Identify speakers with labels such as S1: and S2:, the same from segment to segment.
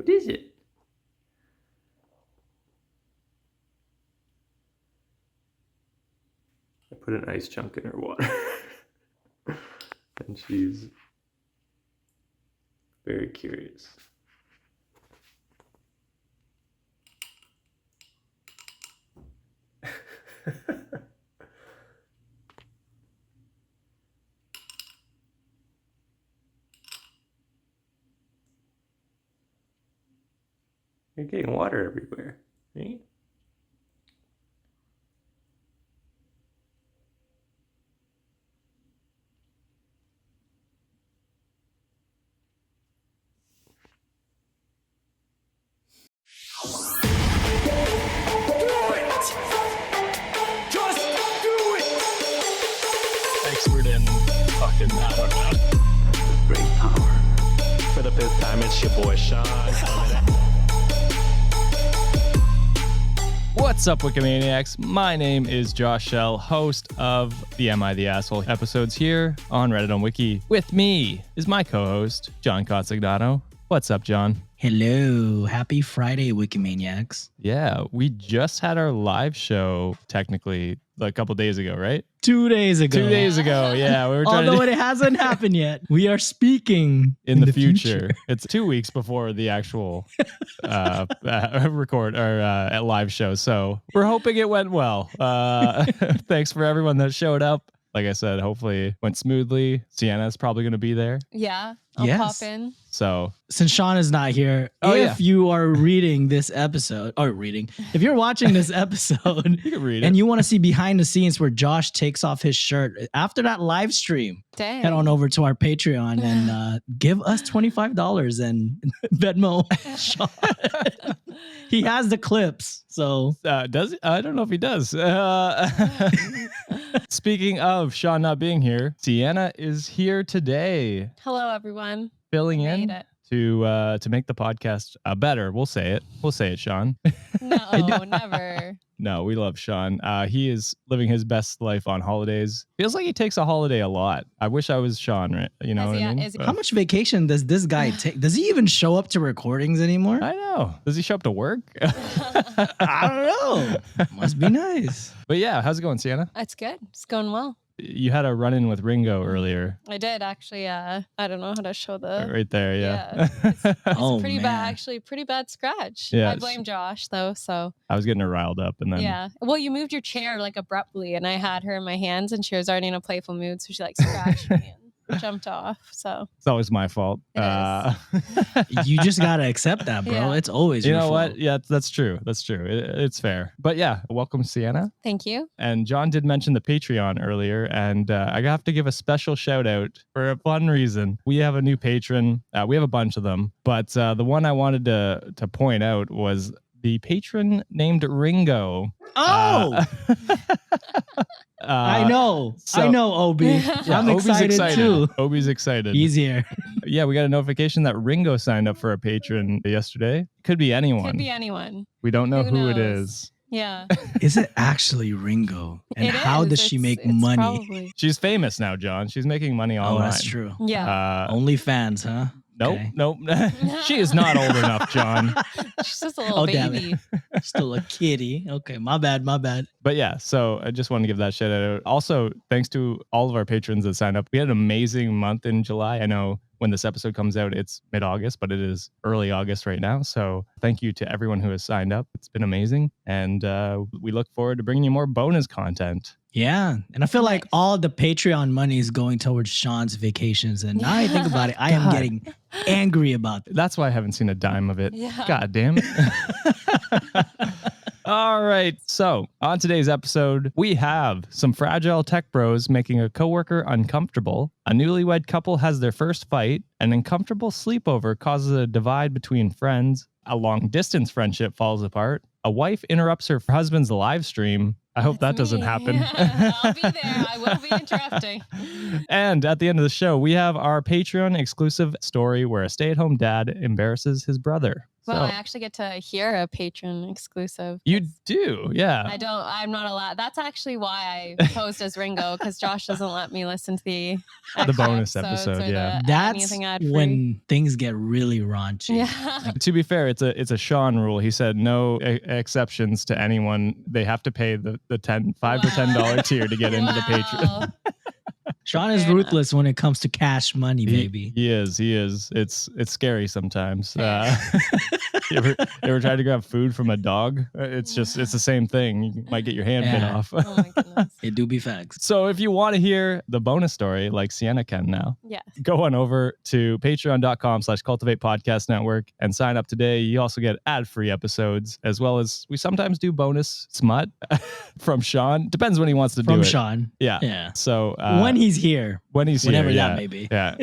S1: What is it? I put an ice chunk in her water. And she's very curious. You're getting water everywhere, right?
S2: Expert in fucking, I don't know.
S1: Great power.
S2: For the fifth time, it's your boy Sean. What's up, Wikimaniacs? My name is Josh Shell, host of the Am I the Asshole episodes here on Reddit on Wiki. With me is my co-host, John Cotsignano. What's up, John?
S3: Hello. Happy Friday, Wikimaniacs.
S2: Yeah, we just had our live show, technically, a couple days ago, right?
S3: 2 days ago.
S2: 2 days ago, yeah. We were trying
S3: Although it hasn't happened yet. We are speaking
S2: in the future. It's 2 weeks before the actual record or live show. So we're hoping it went well. Thanks for everyone that showed up. Like I said, hopefully it went smoothly. Sienna's probably going to be there.
S4: Yeah, I'll pop in.
S2: So
S3: since Sean is not here, you are reading this episode, if you're watching this episode
S2: you can read it.
S3: And you want to see behind the scenes where Josh takes off his shirt after that live stream, head on over to our Patreon and give us $25 and Venmo Sean. He has the clips. So
S2: does I don't know if he does. Speaking of Sean not being here, Sienna is here today.
S4: Hello, everyone.
S2: Filling in to make the podcast better. We'll say it, Sean.
S4: No, never.
S2: No, we love Sean. He is living his best life on holidays. Feels like he takes a holiday a lot. I wish I was Sean, right? You know what I mean?
S3: How much vacation does this guy take? Does he even show up to recordings anymore?
S2: I know. Does he show up to work?
S3: I don't know. Must be nice.
S2: But yeah, how's it going, Sienna?
S4: It's good. It's going well.
S2: You had a run-in with Ringo earlier.
S4: I did, actually. I don't know how to show the...
S2: Right there, yeah.
S4: It's pretty bad scratch.
S2: Yeah,
S4: I blame Josh, though, so...
S2: I was getting her riled up, and then...
S4: Yeah. Well, you moved your chair, abruptly, and I had her in my hands, and she was already in a playful mood, so she, scratched me and jumped off, so...
S2: It's always my fault.
S3: You just gotta accept that, bro. Yeah. It's always your fault. You know what?
S2: Yeah, that's true. That's true. It's fair. But yeah, welcome, Sienna.
S4: Thank you.
S2: And John did mention the Patreon earlier, and I have to give a special shout out for a fun reason. We have a new patron. We have a bunch of them, but the one I wanted to point out was the patron named Ringo.
S3: Oh! I know, Obi. I'm excited too.
S2: Obi's excited.
S3: Easier.
S2: Yeah, we got a notification that Ringo signed up for a patron yesterday. Could be anyone. We don't know who it is.
S4: Yeah.
S3: Is it actually Ringo? And how does she make money?
S4: Probably.
S2: She's famous now, John. She's making money online.
S3: Oh, that's true.
S4: Yeah.
S3: OnlyFans, huh?
S2: Nope. She is not old enough, John.
S4: She's just a little baby.
S3: Still a kitty. Okay, my bad.
S2: But yeah, so I just want to give that shout out. Also, thanks to all of our patrons that signed up. We had an amazing month in July. I know when this episode comes out, it's mid-August, but it is early August right now. So thank you to everyone who has signed up. It's been amazing. And we look forward to bringing you more bonus content.
S3: Yeah. And I feel like all the Patreon money is going towards Sean's vacations. And now I think about it, I am getting angry about that.
S2: That's why I haven't seen a dime of it.
S4: Yeah.
S2: God damn it. All right. So on today's episode, we have some fragile tech bros making a coworker uncomfortable. A newlywed couple has their first fight. An uncomfortable sleepover causes a divide between friends. A long distance friendship falls apart. A wife interrupts her husband's live stream. I hope that doesn't happen.
S4: Yeah, I'll be there. I will be interrupting.
S2: And at the end of the show, we have our Patreon exclusive story where a stay-at-home dad embarrasses his brother.
S4: Well,
S2: So
S4: I actually get to hear a patron exclusive.
S2: you do, yeah.
S4: I'm not allowed. That's actually why I posed as Ringo, because Josh doesn't let me listen to the
S2: bonus
S4: episodes
S2: episode,
S4: or
S2: yeah.
S3: That's
S4: anything ad-free.
S3: when things get really raunchy.
S4: Yeah.
S2: To be fair, it's a Sean rule. He said no exceptions to anyone. They have to pay the $5 or $10 tier to get into the Patreon.
S3: Sean is
S4: Fair
S3: ruthless when it comes to cash money, baby.
S2: He is. It's scary sometimes. You ever tried to grab food from a dog? It's the same thing. You might get your hand bit off.
S4: Oh my goodness.
S3: It do be facts.
S2: So if you want to hear the bonus story like Sienna can now,
S4: Yes.
S2: go on over to patreon.com/Cultivate Podcast Network and sign up today. You also get ad-free episodes, as well as we sometimes do bonus smut from Sean. Depends when he wants to do it.
S3: From Sean.
S2: Yeah.
S3: Yeah.
S2: So
S3: when he's here. Whenever
S2: here,
S3: that may be.
S2: Yeah.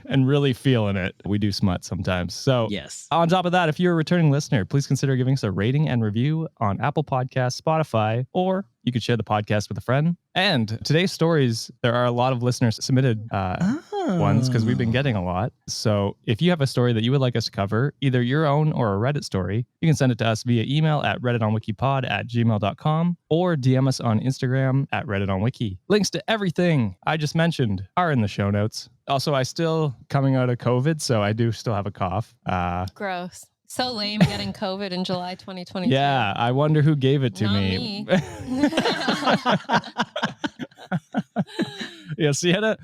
S2: And really feeling it. We do smut sometimes. So
S3: Yes.
S2: on top of that, if you're a returning listener, please consider giving us a rating and review on Apple Podcasts, Spotify, or you could share the podcast with a friend. And today's stories, there are a lot of listeners submitted ones because we've been getting a lot. So if you have a story that you would like us to cover, either your own or a Reddit story, you can send it to us via email at redditonwikipod@gmail.com or DM us on Instagram at redditonwiki. Links to everything I just mentioned are in the show notes. Also, I still coming out of COVID, so I do still have a cough.
S4: Gross. So lame getting COVID in July 2022.
S2: Yeah, I wonder who gave it to
S4: Not
S2: me.
S4: me.
S2: Yeah, Sienna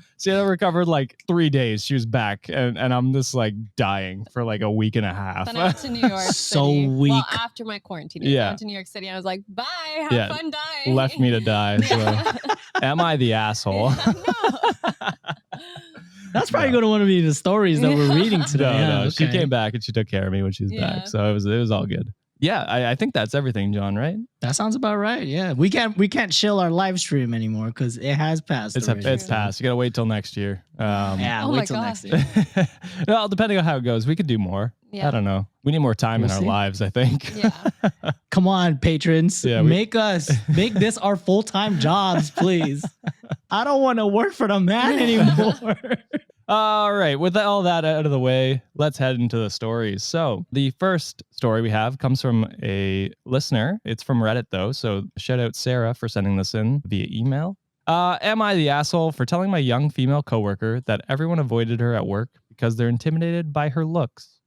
S2: recovered like 3 days. She was back, and I'm just like dying for like a week and a half.
S4: Then I went to New York
S3: So
S4: City.
S3: weak.
S4: Well, after my quarantine, I went to New York City. I was like, bye, have fun dying.
S2: Left me to die. So. Am I the asshole?
S4: No.
S3: That's probably going to want to be the stories that we're reading today.
S2: No,
S3: Yeah,
S2: she
S3: okay.
S2: came back and she took care of me when she was back. So it was all good. Yeah, I think that's everything, John, right?
S3: That sounds about right. Yeah. We can't chill our live stream anymore because it has passed.
S2: It's
S3: already.
S2: passed. You got to wait till next year.
S3: Yeah,
S4: Oh my
S3: wait till
S4: gosh.
S3: next year.
S2: Well, depending on how it goes, we could do more.
S4: Yeah.
S2: I don't know. We need more time in
S3: We'll
S2: our
S3: see.
S2: lives, I think.
S4: Yeah.
S3: Come on, patrons.
S2: Yeah,
S3: make this our full-time jobs, please. I don't want to work for the man anymore.
S2: All right. With all that out of the way, let's head into the stories. So the first story we have comes from a listener. It's from Reddit, though. So shout out Sarah for sending this in via email. Am I the asshole for telling my young female coworker that everyone avoided her at work because they're intimidated by her looks?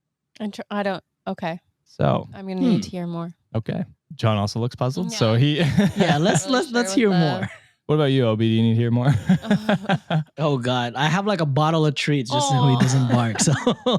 S4: I don't. Okay.
S2: So,
S4: I'm going to need to hear more.
S2: okay. John also looks puzzled.
S4: Yeah.
S2: So he...
S3: Yeah, let's
S4: Really sure
S3: hear
S4: what
S3: more.
S2: What about you, Obi? Do you need to hear more?
S3: Oh God, I have like a bottle of treats just so he doesn't bark. So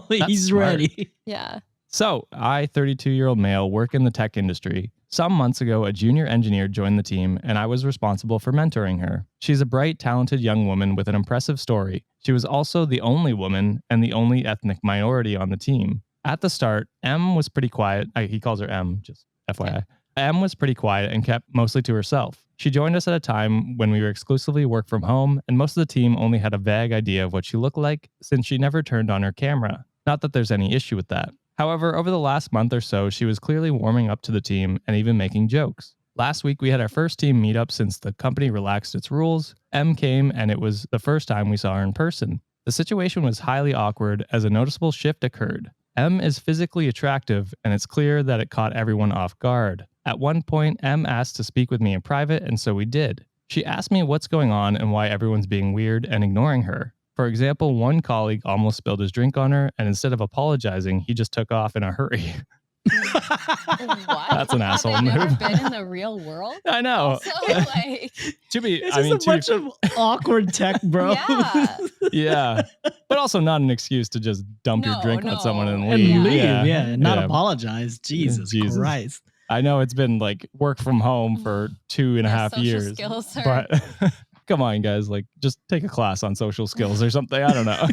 S3: he's
S2: smart.
S3: ready.
S4: Yeah.
S2: So, I, 32-year-old male, work in the tech industry. Some months ago, a junior engineer joined the team, and I was responsible for mentoring her. She's a bright, talented young woman with an impressive story. She was also the only woman and the only ethnic minority on the team. At the start, M was pretty quiet. He calls her M, just FYI. M was pretty quiet and kept mostly to herself. She joined us at a time when we were exclusively work from home, and most of the team only had a vague idea of what she looked like since she never turned on her camera. Not that there's any issue with that. However, over the last month or so, she was clearly warming up to the team and even making jokes. Last week, we had our first team meetup since the company relaxed its rules. M came, and it was the first time we saw her in person. The situation was highly awkward as a noticeable shift occurred. M is physically attractive, and it's clear that it caught everyone off guard. At one point, M asked to speak with me in private, and so we did. She asked me what's going on and why everyone's being weird and ignoring her. For example, one colleague almost spilled his drink on her, and instead of apologizing, he just took off in a hurry.
S4: What?
S2: That's an asshole
S4: Have they never
S2: move.
S4: been in the real world?
S2: I know.
S4: So, like,
S2: To be,
S3: It's
S2: I
S3: just
S2: mean,
S3: a bunch of awkward tech, bro.
S4: yeah.
S2: yeah, but also not an excuse to just dump your
S4: No,
S2: drink on someone and
S4: no.
S2: leave.
S3: And leave,
S2: Yeah.
S3: and not
S2: Yeah.
S3: apologize. Jesus Christ.
S2: I know it's been like work from home for 2.5
S4: social
S2: years,
S4: skills are-
S2: but come on, guys, like just take a class on social skills or something. I don't know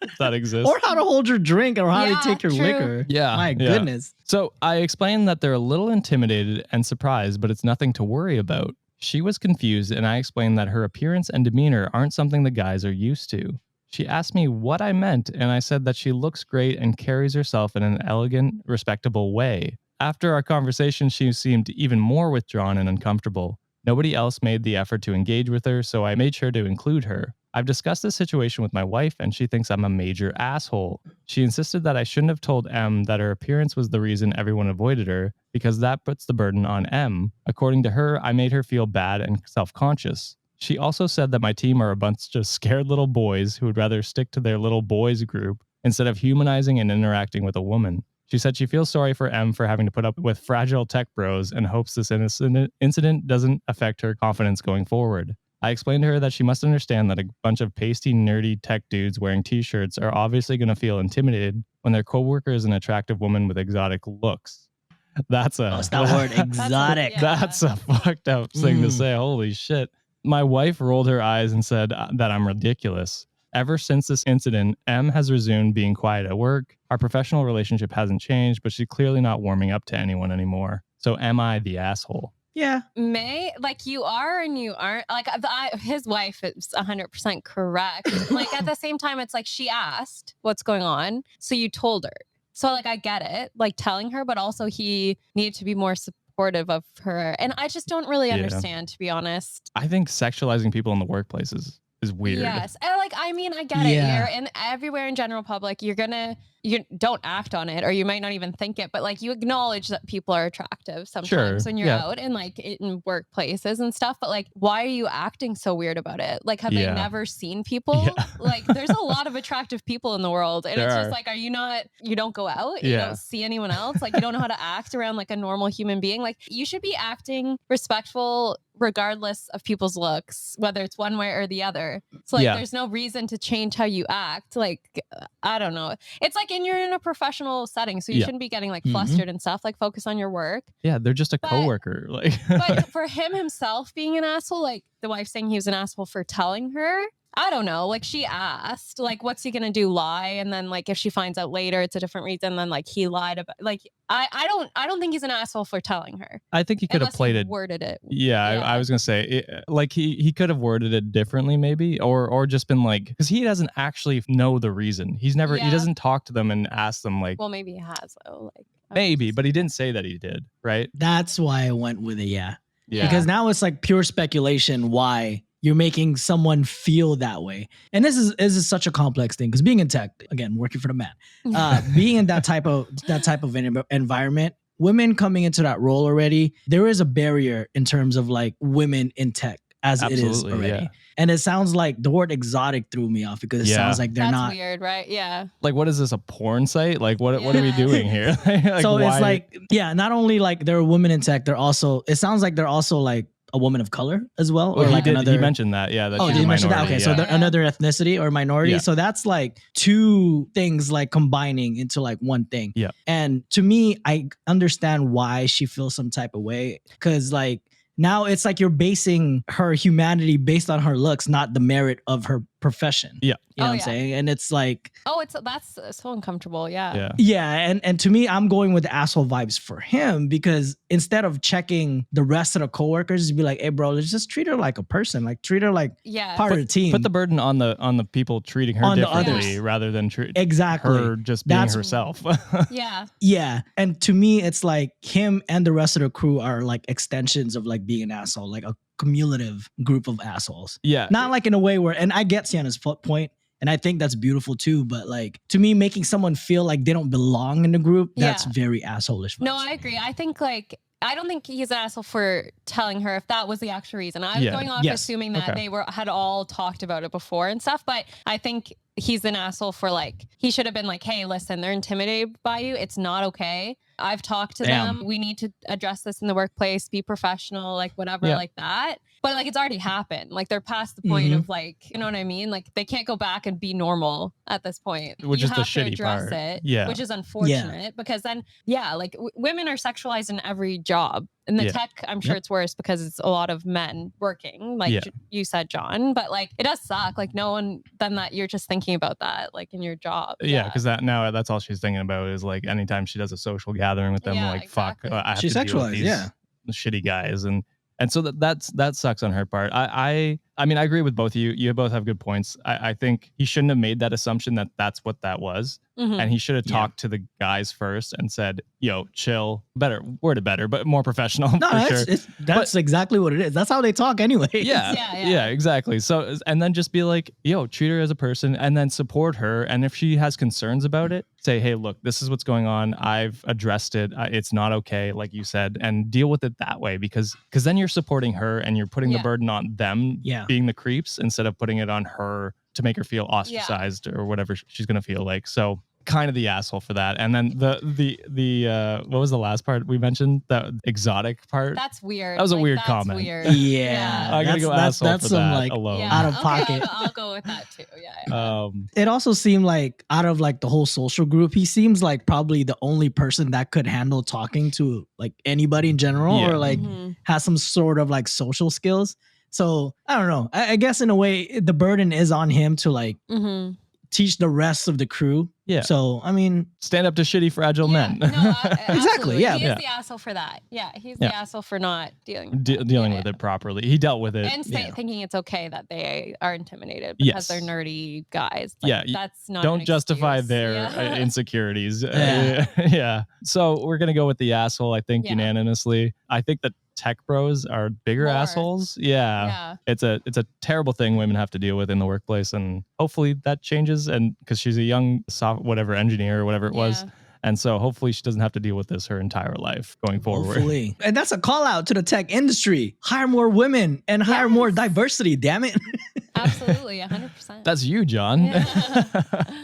S2: if that exists.
S3: Or how to hold your drink or how
S4: Yeah,
S3: to take your
S4: true.
S3: liquor.
S2: Yeah,
S3: My
S2: yeah.
S3: goodness.
S2: So I explained that they're a little intimidated and surprised, but it's nothing to worry about. She was confused, and I explained that her appearance and demeanor aren't something the guys are used to. She asked me what I meant, and I said that she looks great and carries herself in an elegant, respectable way. After our conversation, she seemed even more withdrawn and uncomfortable. Nobody else made the effort to engage with her, so I made sure to include her. I've discussed this situation with my wife, and she thinks I'm a major asshole. She insisted that I shouldn't have told M that her appearance was the reason everyone avoided her, because that puts the burden on M. According to her, I made her feel bad and self-conscious. She also said that my team are a bunch of scared little boys who would rather stick to their little boys group instead of humanizing and interacting with a woman. She said she feels sorry for M for having to put up with fragile tech bros and hopes this incident doesn't affect her confidence going forward. I explained to her that she must understand that a bunch of pasty, nerdy tech dudes wearing t-shirts are obviously going to feel intimidated when their coworker is an attractive woman with exotic looks. That's
S3: What's that word? Exotic.
S2: That's a fucked up thing to say. Holy shit. My wife rolled her eyes and said that I'm ridiculous. Ever since this incident, M has resumed being quiet at work. Our professional relationship hasn't changed, but she's clearly not warming up to anyone anymore. So am I the asshole?
S3: Yeah.
S4: Like you are and you aren't. Like his wife is 100% correct. Like at the same time, it's like she asked what's going on, so you told her. So like I get it, like telling her, but also he needed to be more supportive of her. And I just don't really understand, to be honest.
S2: I think sexualizing people in the workplace is weird.
S4: Yes. And like, I mean, I get it. You're in everywhere in general public. You don't act on it, or you might not even think it, but like you acknowledge that people are attractive sometimes when you're out and like in workplaces and stuff. But like, why are you acting so weird about it? Like, have they never seen people? Like, there's a lot of attractive people in the world. And it's just like, you don't go out, you don't see anyone else. Like, you don't know how to act around like a normal human being. Like, you should be acting respectful regardless of people's looks, whether it's one way or the other. So like, there's no reason to change how you act. Like, I don't know. It's like, you're in a professional setting, so you shouldn't be getting like flustered and stuff. Like, focus on your work. Yeah,
S2: they're just a coworker. Like,
S4: but for him himself being an asshole, like the wife saying he was an asshole for telling her, I don't know. Like, she asked, like, what's he gonna do? Lie? And then like if she finds out later it's a different reason, then like he lied about. Like, I don't think he's an asshole for telling her.
S2: I think he could have played it.
S4: Worded it.
S2: Yeah, I was gonna say like he could have worded it differently, maybe, or just been like, because he doesn't actually know the reason. He doesn't talk to them and ask them like.
S4: Well, maybe he has though. Like
S2: maybe, but he didn't say that he did, right?
S3: That's why I went with it. Yeah. Because now it's like pure speculation why you're making someone feel that way. And this is such a complex thing, because being in tech, again, working for the man, being in that type of environment, women coming into that role already, there is a barrier in terms of like women in tech as it is already. Yeah. And it sounds like the word exotic threw me off, because it sounds like they're
S4: That's weird, right? Yeah.
S2: Like, what is this, a porn site? Like, what are we doing here? Like,
S3: so
S2: why?
S3: It's like, not only like there are women in tech, it sounds like they're also like a woman of color as well, or like another.
S2: He mentioned that, yeah.
S3: Did he mention that? Okay, so they're another ethnicity or minority. Yeah. So that's like two things like combining into like one thing.
S2: Yeah.
S3: And to me, I understand why she feels some type of way, because like now it's like you're basing her humanity based on her looks, not the merit of her profession.
S2: Yeah.
S3: You know what I'm saying? And it's like,
S4: that's so uncomfortable. Yeah.
S3: Yeah. And to me, I'm going with the asshole vibes for him, because instead of checking the rest of the coworkers, be like, hey bro, let's just treat her like a person, like treat her like part of the team.
S2: Put the burden on the people treating her differently rather than her just being herself.
S3: Yeah. And to me, it's like him and the rest of the crew are like extensions of like being an asshole, like a cumulative group of assholes.
S2: Yeah.
S3: Not like in a way where, and I get Sienna's point, and I think that's beautiful too, but like to me, making someone feel like they don't belong in the group, that's very asshole-ish.
S4: No, I agree. I think like, I don't think he's an asshole for telling her, if that was the actual reason. I was going off assuming that they had all talked about it before and stuff, but I think he's an asshole for like, he should have been like, hey, listen, they're intimidated by you. It's not okay. I've talked to them. We need to address this in the workplace, be professional, like whatever, like that. But like, it's already happened. Like, they're past the point of like, you know what I mean? Like, they can't go back and be normal at this point.
S2: Which
S4: you
S2: is
S4: have
S2: the
S4: to
S2: shitty
S4: address
S2: part.
S4: It, which is unfortunate, because then, like women are sexualized in every job. In the tech, I'm sure it's worse because it's a lot of men working, like you said, John. But like, it does suck. Like, no one done that. You're just thinking about that, like in your job.
S2: Yeah, because that's all she's thinking about is like anytime she does a social gathering with them, like exactly. Fuck, I have
S3: she's
S2: to deal with
S3: sexualized,
S2: these shitty guys, and so that sucks on her part. I I mean, I agree with both of you. You both have good points. I think he shouldn't have made that assumption that that's what that was. And he should have talked to the guys first and said, yo, chill. Better, worded better, but more professional.
S3: No,
S2: for sure.
S3: That's exactly what it is. That's how they talk anyway.
S2: Yeah, exactly. So, and then just be like, yo, treat her as a person and then support her. And if she has concerns about it, say, hey, look, this is what's going on. I've addressed it. It's not okay, like you said, and deal with it that way because then you're supporting her and you're putting the burden on them being the creeps instead of putting it on her to make her feel ostracized or whatever she's going to feel like. So kind of the asshole for that. And then the what was the last part we mentioned? That exotic part?
S4: That's weird.
S2: That was a weird comment.
S4: Weird.
S3: Yeah.
S2: I gotta go asshole
S3: that's
S2: for
S3: some
S2: that
S3: like
S2: alone.
S3: out of pocket.
S4: I'll go with that too. Yeah.
S3: It also seemed like out of like the whole social group, he seems like probably the only person that could handle talking to like anybody in general or like has some sort of like social skills. So I don't know. I guess in a way, the burden is on him to like teach the rest of the crew.
S2: Yeah.
S3: So I mean,
S2: stand up to shitty fragile men.
S4: No,
S3: exactly. Yeah.
S4: He is the asshole for that. Yeah. He's the asshole for not dealing with
S2: dealing with it properly. He dealt with it.
S4: And thinking it's okay that they are intimidated because they're nerdy guys. Like, that's not.
S2: Don't justify their insecurities. Yeah. So we're gonna go with the asshole. I think unanimously. I think that tech bros are bigger assholes. Yeah. It's a terrible thing women have to deal with in the workplace, and hopefully that changes. And because she's a young whatever engineer or whatever it was. And so hopefully she doesn't have to deal with this her entire life going forward.
S3: Hopefully. And that's a call out to the tech industry. Hire more women and hire more diversity, damn it.
S4: Absolutely, 100%.
S2: That's you, John.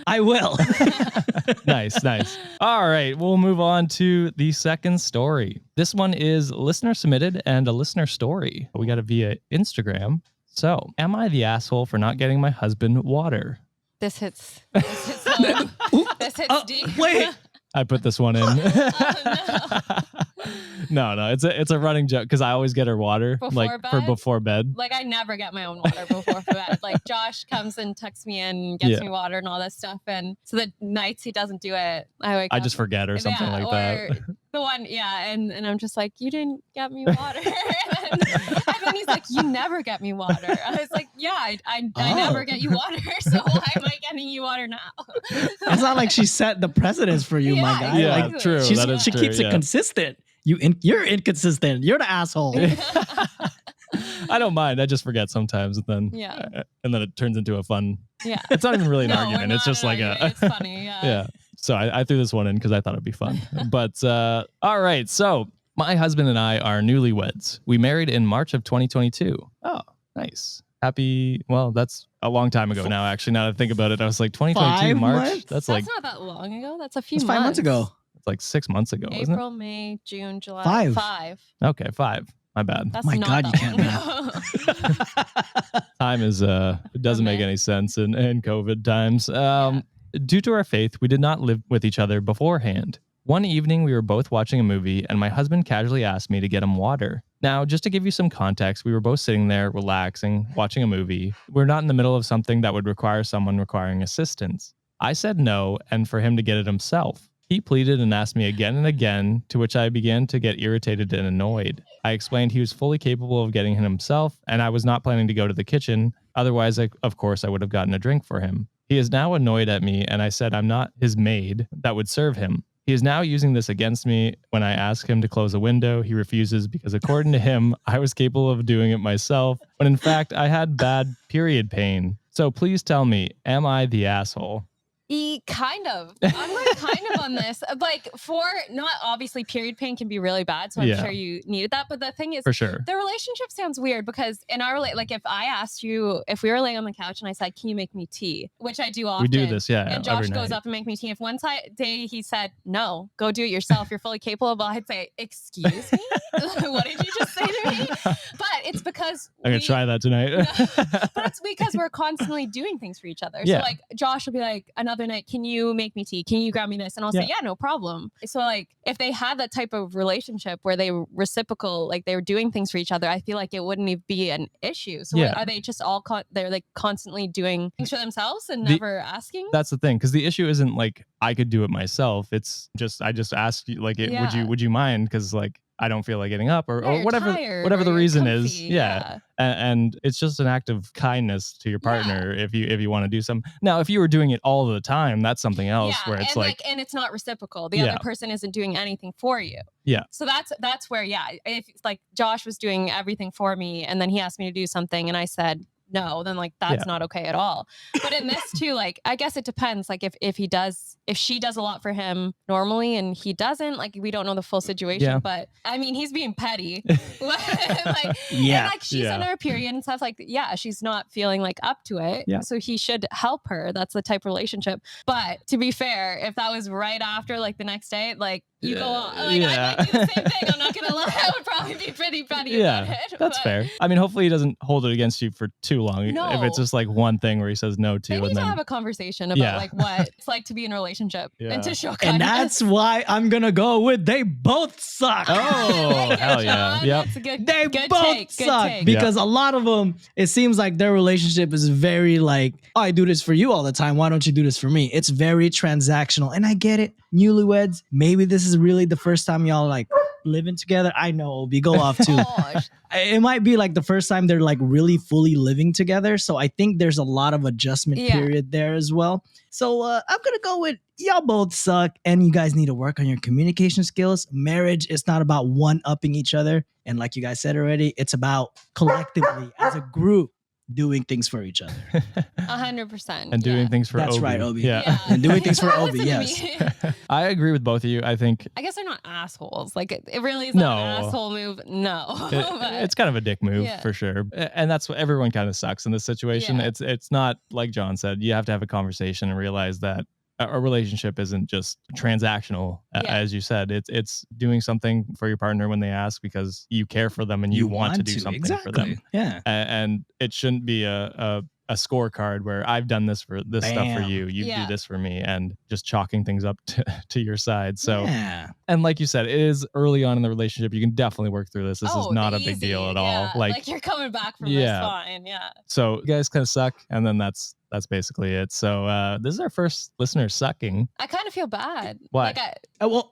S3: I will.
S2: Nice. All right, we'll move on to the second story. This one is listener submitted and a listener story. We got it via Instagram. So, am I the asshole for not getting my husband water?
S4: This hits home. This hits deep.
S3: Wait.
S2: I put this one in. No, it's a running joke because I always get her water before bed.
S4: Like I never get my own water before bed. Like Josh comes and tucks me in, and gets me water and all that stuff, and so the nights he doesn't do it, I just
S2: forget or something like that.
S4: The one, and I'm just like, you didn't get me water, and then he's like, you never get me water. I was like, yeah, I never get you water, so why am I getting you water now?
S3: It's not like she set the precedence for you, my guy.
S2: Yeah,
S3: like,
S2: true.
S3: She keeps it consistent. You're inconsistent. You're the asshole.
S2: I don't mind. I just forget sometimes, and then it turns into a fun. Yeah, it's not even really an argument. It's just like
S4: it's funny. Yeah.
S2: So I threw this one in because I thought it'd be fun. But all right. So my husband and I are newlyweds. We married in March of 2022. Oh, nice. Happy. Well, that's a long time ago now. Actually, now that I think about it, I was like 2022 March. That's
S4: not that long ago. That's a few months.
S3: 5 months ago.
S2: It's like 6 months ago.
S4: April, May, June, July.
S3: 5.
S2: Okay, 5. My bad.
S4: That's
S3: my
S4: not
S3: God, you can't math.
S2: Time is it doesn't make any sense in COVID times. Due to our faith, we did not live with each other beforehand. One evening, we were both watching a movie, and my husband casually asked me to get him water. Now, just to give you some context, we were both sitting there, relaxing, watching a movie. We're not in the middle of something that would require someone requiring assistance. I said no, and for him to get it himself. He pleaded and asked me again and again, to which I began to get irritated and annoyed. I explained he was fully capable of getting it himself, and I was not planning to go to the kitchen. Otherwise, of course, I would have gotten a drink for him. He is now annoyed at me, and I said I'm not his maid that would serve him. He is now using this against me. When I ask him to close a window, he refuses because according to him, I was capable of doing it myself, when in fact, I had bad period pain. So please tell me, am I the asshole?
S4: Kind of. I'm like kind of on this. Like for not obviously period pain can be really bad, so I'm sure you needed that. But the thing is,
S2: for sure,
S4: the relationship sounds weird because in our like if I asked you if we were laying on the couch and I said, "Can you make me tea?" which I do often.
S2: We do this,
S4: and Josh goes up and make me tea. If one day he said, "No, go do it yourself. You're fully capable," I'd say, "Excuse me, what did you just say to me?" But it's because
S2: I'm gonna try that tonight.
S4: But it's because we're constantly doing things for each other. So like Josh will be like, another night, can you make me tea? Can you grab me this? And I'll say, yeah, no problem. So like if they had that type of relationship where they were reciprocal, like they were doing things for each other, I feel like it wouldn't even be an issue. So are they just all they're like constantly doing things for themselves and never asking?
S2: That's the thing, because the issue isn't like I could do it myself. It's just I just asked you like would you mind? Because like I don't feel like getting up or
S4: you're
S2: whatever
S4: tired,
S2: whatever
S4: or
S2: the
S4: you're
S2: reason
S4: comfy,
S2: is. Yeah. And it's just an act of kindness to your partner if you want to do something. Now, if you were doing it all the time, that's something else where it's
S4: and and it's not reciprocal. The other person isn't doing anything for you.
S2: Yeah.
S4: So that's where, if it's like Josh was doing everything for me and then he asked me to do something and I said no, then like that's not okay at all. But in this too, like I guess it depends. Like if she does a lot for him normally and he doesn't, like we don't know the full situation. But I mean, he's being petty. And like she's in her period and stuff. Like she's not feeling like up to it. Yeah. So he should help her. That's the type of relationship. But to be fair, if that was right after, like the next day, like you go on. Like I might do the same thing. I'm not gonna lie. I would probably be pretty petty about it.
S2: That's fair. I mean, hopefully he doesn't hold it against you for too long. No. If it's just like one thing where he says no to,
S4: they need to have a conversation about like what it's like to be in a relationship and to show kindness.
S3: And that's why I'm gonna go with they both suck.
S2: Oh, hell yeah! Yep.
S4: That's a good,
S3: they
S4: good
S3: both
S4: take,
S3: suck because a lot of them, it seems like their relationship is very like, oh, I do this for you all the time. Why don't you do this for me? It's very transactional, and I get it. Newlyweds, maybe this is really the first time y'all like living together. I know, Obi, go off too. It might be like the first time they're like really fully living together. So I think there's a lot of adjustment period there as well. So I'm going to go with y'all both suck and you guys need to work on your communication skills. Marriage is not about one-upping each other. And like you guys said already, it's about collectively as a group doing things for each other.
S4: 100%.
S2: And doing things for
S3: That's
S2: Obi.
S3: right, Obi.
S2: Yeah.
S3: And doing things for Obi, yes.
S2: I agree with both of you. I
S4: guess they're not assholes. Like it really is not an asshole move. No.
S2: It's kind of a dick move for sure. And that's what everyone kind of sucks in this situation. Yeah. It's not like John said, you have to have a conversation and realize that a relationship isn't just transactional, as you said. It's doing something for your partner when they ask because you care for them and you want to do something for them.
S3: Yeah.
S2: And it shouldn't be a scorecard where I've done this stuff for you. You do this for me, and just chalking things up to your side. So, and like you said, it is early on in the relationship. You can definitely work through this. This is not a big deal at all.
S4: Like you're coming back from this fine. Yeah.
S2: So you guys kind of suck, and then that's basically it. So this is our first listener sucking.
S4: I kind of feel bad.
S2: Why?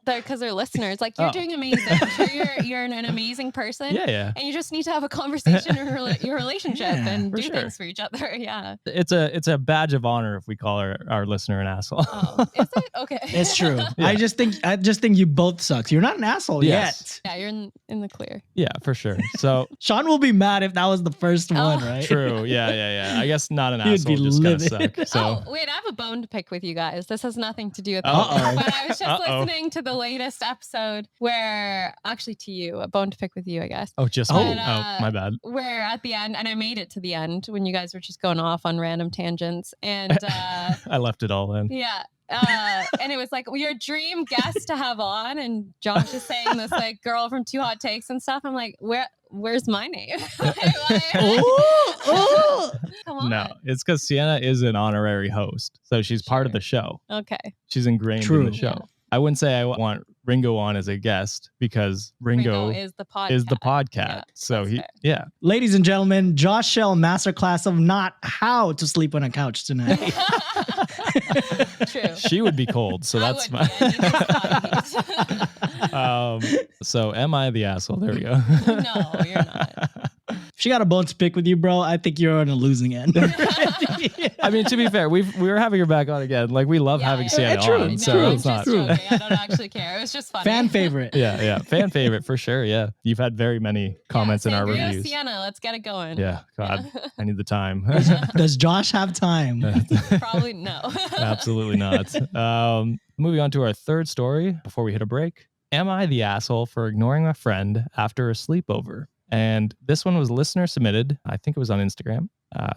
S4: Because they're listeners. Like you're doing amazing. I'm sure you're an amazing person.
S2: Yeah.
S4: And you just need to have a conversation in your relationship and do things for each other. Yeah.
S2: It's a badge of honor if we call our listener an asshole.
S4: Oh, is it? Okay.
S3: It's true. Yeah. I just think you both suck. You're not an asshole yet.
S4: Yeah, you're in the clear.
S2: Yeah, for sure. So
S3: Sean will be mad if that was the first one, right?
S2: True. Yeah. I guess not an asshole. Just kind of suck. So.
S4: Oh, wait, I have a bone to pick with you guys. This has nothing to do with that. But I was just listening to the latest episode where, actually to you, a bone to pick with you, I guess.
S2: Oh, just my bad.
S4: Where at the end, and I made it to the end when you guys were just going off on random tangents. And
S2: I left it all in.
S4: Yeah. And it was like your dream guest to have on, and Josh is saying this like girl from Two Hot Takes and stuff. I'm like, where's my name? Come on.
S2: No, it's because Sienna is an honorary host, so she's part of the show.
S4: Okay,
S2: she's ingrained in the show. Yeah. I wouldn't say I want Ringo on as a guest because Ringo is the podcast. Yeah, so
S3: Ladies and gentlemen, Josh Shell masterclass of not how to sleep on a couch tonight.
S4: True.
S2: She would be cold, so that's fine. So am I the asshole? There we go.
S4: No, you're not.
S3: If she got a bone to pick with you, bro, I think you're on a losing end.
S2: I mean, to be fair, we were having her back on again. Like we love having Sienna on.
S4: No,
S2: so it's not true.
S4: I don't actually care. It was just funny.
S3: Fan favorite.
S2: Yeah. Fan favorite for sure. Yeah. You've had very many comments in our reviews.
S4: Sienna, let's get it going.
S2: Yeah. God, I need the time.
S3: Does Josh have time?
S4: Probably no.
S2: Absolutely not. Moving on to our third story before we hit a break. Am I the asshole for ignoring a friend after a sleepover? And this one was listener submitted. I think it was on Instagram.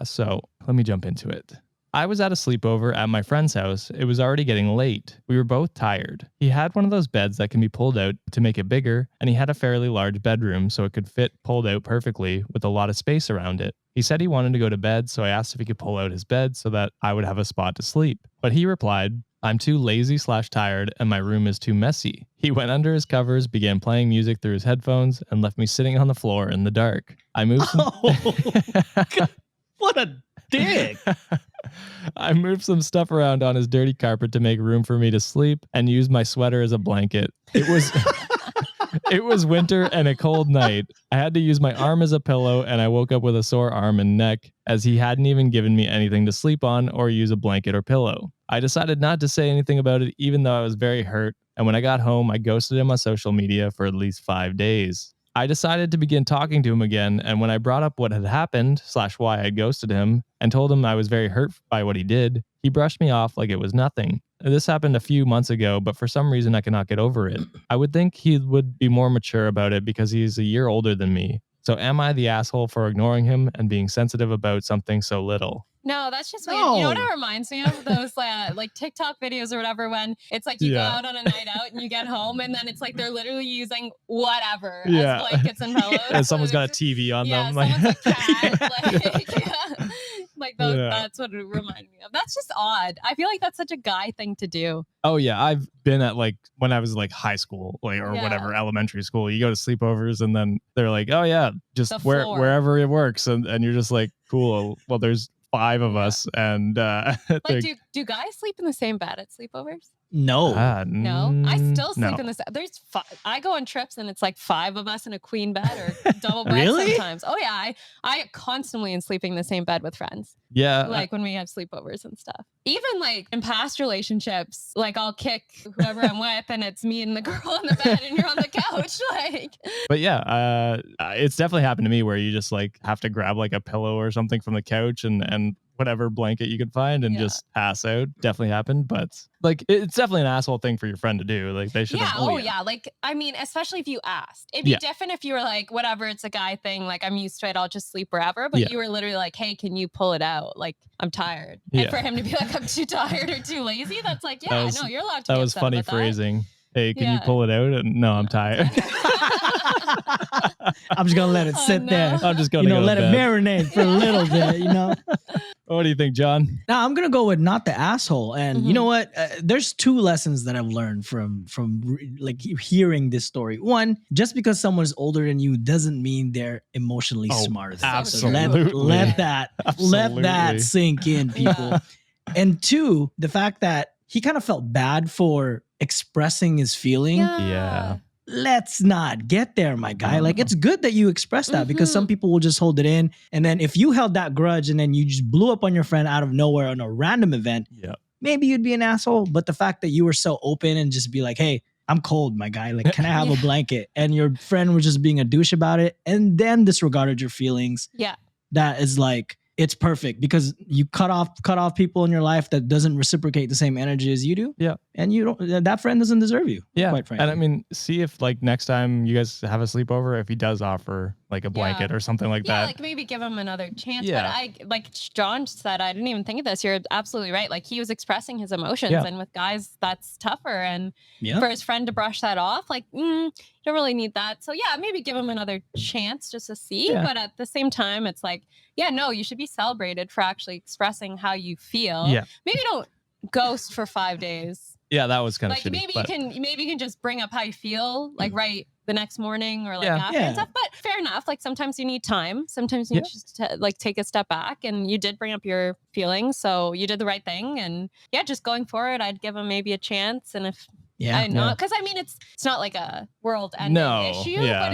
S2: So let me jump into it. I was at a sleepover at my friend's house. It was already getting late. We were both tired. He had one of those beds that can be pulled out to make it bigger, and he had a fairly large bedroom so it could fit pulled out perfectly with a lot of space around it. He said he wanted to go to bed, so I asked if he could pull out his bed so that I would have a spot to sleep. But he replied, I'm too lazy/tired and my room is too messy. He went under his covers, began playing music through his headphones, and left me sitting on the floor in the dark. I moved
S3: what a dick.
S2: I moved some stuff around on his dirty carpet to make room for me to sleep and used my sweater as a blanket. It was It was winter and a cold night. I had to use my arm as a pillow, and I woke up with a sore arm and neck as he hadn't even given me anything to sleep on or use a blanket or pillow. I decided not to say anything about it, even though I was very hurt. And when I got home, I ghosted him on social media for at least 5 days. I decided to begin talking to him again, and when I brought up what had happened / why I ghosted him and told him I was very hurt by what he did, he brushed me off like it was nothing. This happened a few months ago, but for some reason I cannot get over it. I would think he would be more mature about it because he's a year older than me. So am I the asshole for ignoring him and being sensitive about something so little?
S4: No, that's just weird. You know what it reminds me of? Those like TikTok videos or whatever, when it's like you go out on a night out and you get home and then it's like they're literally using whatever as blankets and pillows.
S2: And someone's got a TV on them.
S4: Someone's a cat. Like those, that's what it reminded me of. That's just odd. I feel like that's such a guy thing to do.
S2: Oh yeah, I've been at like when I was like high school, like or whatever, elementary school. You go to sleepovers and then they're like, "Oh yeah, just wherever it works," and you're just like, "Cool." Well, there's 5 of us, and
S4: like, do guys sleep in the same bed at sleepovers?
S3: No.
S4: No, I still sleep in the same. There's 5. I go on trips and it's like 5 of us in a queen bed or double bed sometimes. Oh yeah, I constantly am sleeping in the same bed with friends.
S2: Yeah,
S4: like when we have sleepovers and stuff. Even like in past relationships, like I'll kick whoever I'm with, and it's me and the girl in the bed, and you're on the couch. Like,
S2: but yeah, it's definitely happened to me where you just like have to grab like a pillow or something from the couch and whatever blanket you could find and just pass out. Definitely happened, but like it's definitely an asshole thing for your friend to do. Like they should.
S4: Yeah. Like I mean, especially if you asked, it'd be different if you were like, whatever, it's a guy thing. Like I'm used to it. I'll just sleep wherever. But you were literally like, hey, can you pull it out? Like I'm tired. And for him to be like, I'm too tired or too lazy. That's like, no, you're allowed to.
S2: That was funny phrasing. Hey, can you pull it out? And no, I'm tired.
S3: I'm just gonna let it sit there.
S2: I'm just gonna
S3: let it marinate for a little bit.
S2: What do you think, John?
S3: Now I'm gonna go with not the asshole. And you know what? There's 2 lessons that I've learned from like hearing this story. One, just because someone's older than you doesn't mean they're emotionally smarter than you.
S2: Absolutely.
S3: So let that sink in, people. And 2, the fact that he kind of felt bad for expressing his feeling.
S2: Yeah.
S3: Let's not get there, my guy. Like, it's good that you express that because some people will just hold it in. And then if you held that grudge and then you just blew up on your friend out of nowhere on a random event, maybe you'd be an asshole. But the fact that you were so open and just be like, hey, I'm cold, my guy. Like, can I have a blanket? And your friend was just being a douche about it and then disregarded your feelings.
S4: Yeah.
S3: That is like, it's perfect because you cut off people in your life that doesn't reciprocate the same energy as you do.
S2: Yeah.
S3: And that friend doesn't deserve you.
S2: Yeah.
S3: Quite frankly.
S2: And I mean, see if like next time you guys have a sleepover, if he does offer like a blanket or something like that.
S4: Yeah, like maybe give him another chance. Yeah. But like John said, I didn't even think of this. You're absolutely right. Like he was expressing his emotions and with guys, that's tougher. And for his friend to brush that off, like, you don't really need that. So yeah, maybe give him another chance just to see. Yeah. But at the same time, it's like, you should be celebrated for actually expressing how you feel. Yeah. Maybe don't ghost for 5 days.
S2: Yeah, that was kind of
S4: like
S2: shitty.
S4: Maybe you can just bring up how you feel, like right the next morning or like after and stuff. But fair enough. Like sometimes you need time. Sometimes you need to like take a step back. And you did bring up your feelings, so you did the right thing. And just going forward, I'd give him maybe a chance. And if I know, because I mean, it's not like a world-ending issue, but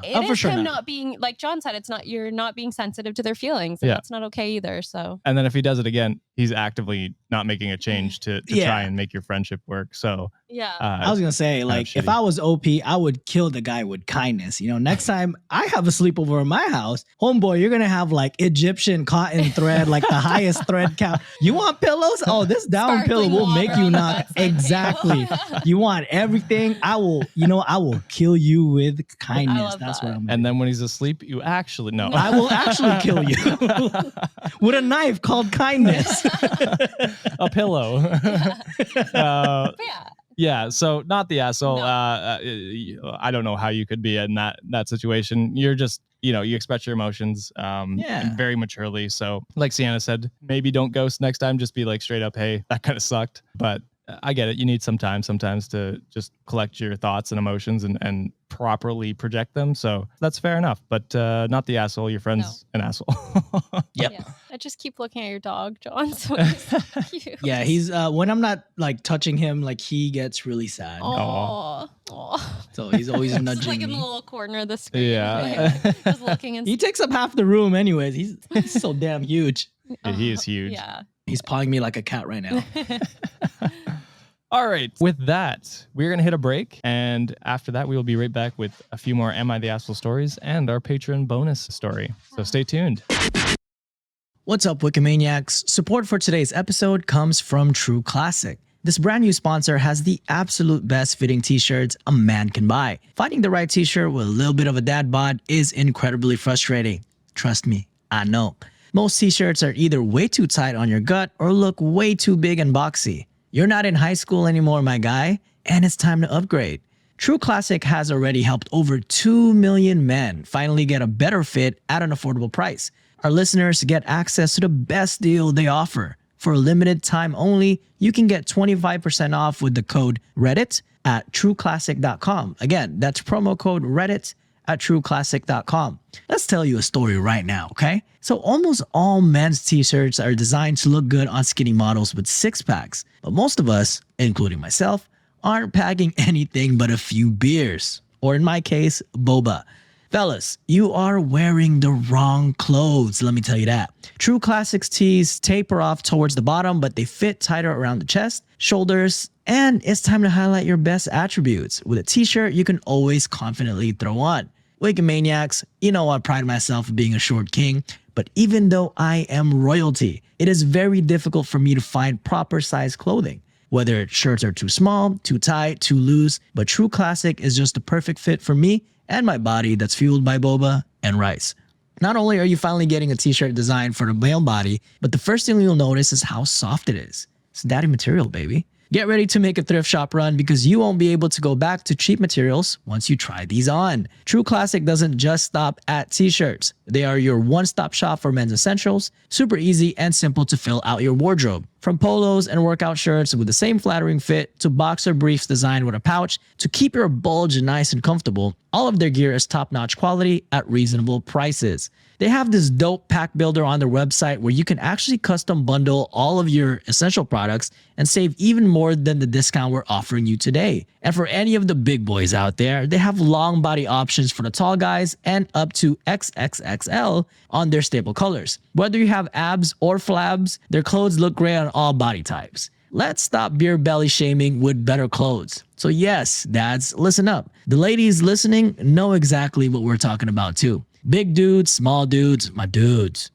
S4: it is him not being, like John said, you're not being sensitive to their feelings, and that's not okay either. So,
S2: and then if he does it again, he's actively not making a change to try and make your friendship work. So
S3: I was gonna say, like, if I was OP, I would kill the guy with kindness. Next time I have a sleepover in my house, homeboy, you're gonna have like Egyptian cotton thread, like the highest thread count. You want pillows? Oh, this down pillow will make you knock exactly. You want everything? I will kill you with kindness. That's what I'm gonna
S2: do. Then when he's asleep, you actually no.
S3: I will actually kill you with a knife called kindness.
S2: A pillow. Yeah, so not the asshole. No. I don't know how you could be in that situation. You're just, you express your emotions very maturely. So like Sienna said, maybe don't ghost next time. Just be like straight up, hey, that kind of sucked. But I get it. You need some time sometimes to just collect your thoughts and emotions and properly project them. So that's fair enough, but not the asshole. Your friend's an asshole.
S3: Yep.
S4: Yeah. I just keep looking at your dog, John. So it's cute.
S3: Yeah, he's when I'm not like touching him, like he gets really sad.
S4: Oh.
S3: So he's always nudging
S4: like in
S3: me.
S4: the little corner of the screen.
S2: Yeah.
S4: Just looking and
S3: He takes up half the room anyways. He's so damn huge.
S2: He is huge.
S4: Yeah.
S3: He's pawing me like a cat right now.
S2: All right. With that, we're going to hit a break. And after that, we will be right back with a few more Am I the Asshole stories and our patron bonus story. So stay tuned.
S3: What's up, Wikimaniacs? Support for today's episode comes from True Classic. This brand new sponsor has the absolute best fitting t-shirts a man can buy. Finding the right t-shirt with a little bit of a dad bod is incredibly frustrating. Trust me, I know. Most t-shirts are either way too tight on your gut or look way too big and boxy. You're not in high school anymore, my guy, and it's time to upgrade. True Classic has already helped over 2 million men finally get a better fit at an affordable price. Our listeners get access to the best deal they offer. For a limited time only, you can get 25% off with the code Reddit at trueclassic.com. Again, that's promo code Reddit at trueclassic.com. Let's tell you a story right now, okay? So almost all men's t-shirts are designed to look good on skinny models with six packs. But most of us, including myself, aren't packing anything but a few beers. Or in my case, boba. Fellas, you are wearing the wrong clothes, let me tell you that. True Classics tees taper off towards the bottom, but they fit tighter around the chest, shoulders, and it's time to highlight your best attributes with a t-shirt you can always confidently throw on. Wikimaniacs, you know I pride myself in being a short king, but even though I am royalty, it is very difficult for me to find proper size clothing. Whether shirts are too small, too tight, too loose, but True Classic is just the perfect fit for me and my body that's fueled by boba and rice. Not only are you finally getting a t-shirt designed for the male body, but the first thing you'll notice is how soft it is. It's daddy material, baby. Get ready to make a thrift shop run because you won't be able to go back to cheap materials once you try these on. True Classic doesn't just stop at t-shirts. They are your one-stop shop for men's essentials, super easy and simple to fill out your wardrobe. From polos and workout shirts with the same flattering fit to boxer briefs designed with a pouch to keep your bulge nice and comfortable, all of their gear is top-notch quality at reasonable prices. They have this dope pack builder on their website where you can actually custom bundle all of your essential products and save even more than the discount we're offering you today. And for any of the big boys out there, they have long body options for the tall guys and up to XXXL on their staple colors. Whether you have abs or flabs, their clothes look great on all body types. Let's stop beer belly shaming with better clothes. So yes, dads, listen up. The ladies listening know exactly what we're talking about too. Big dudes, small dudes, my dudes.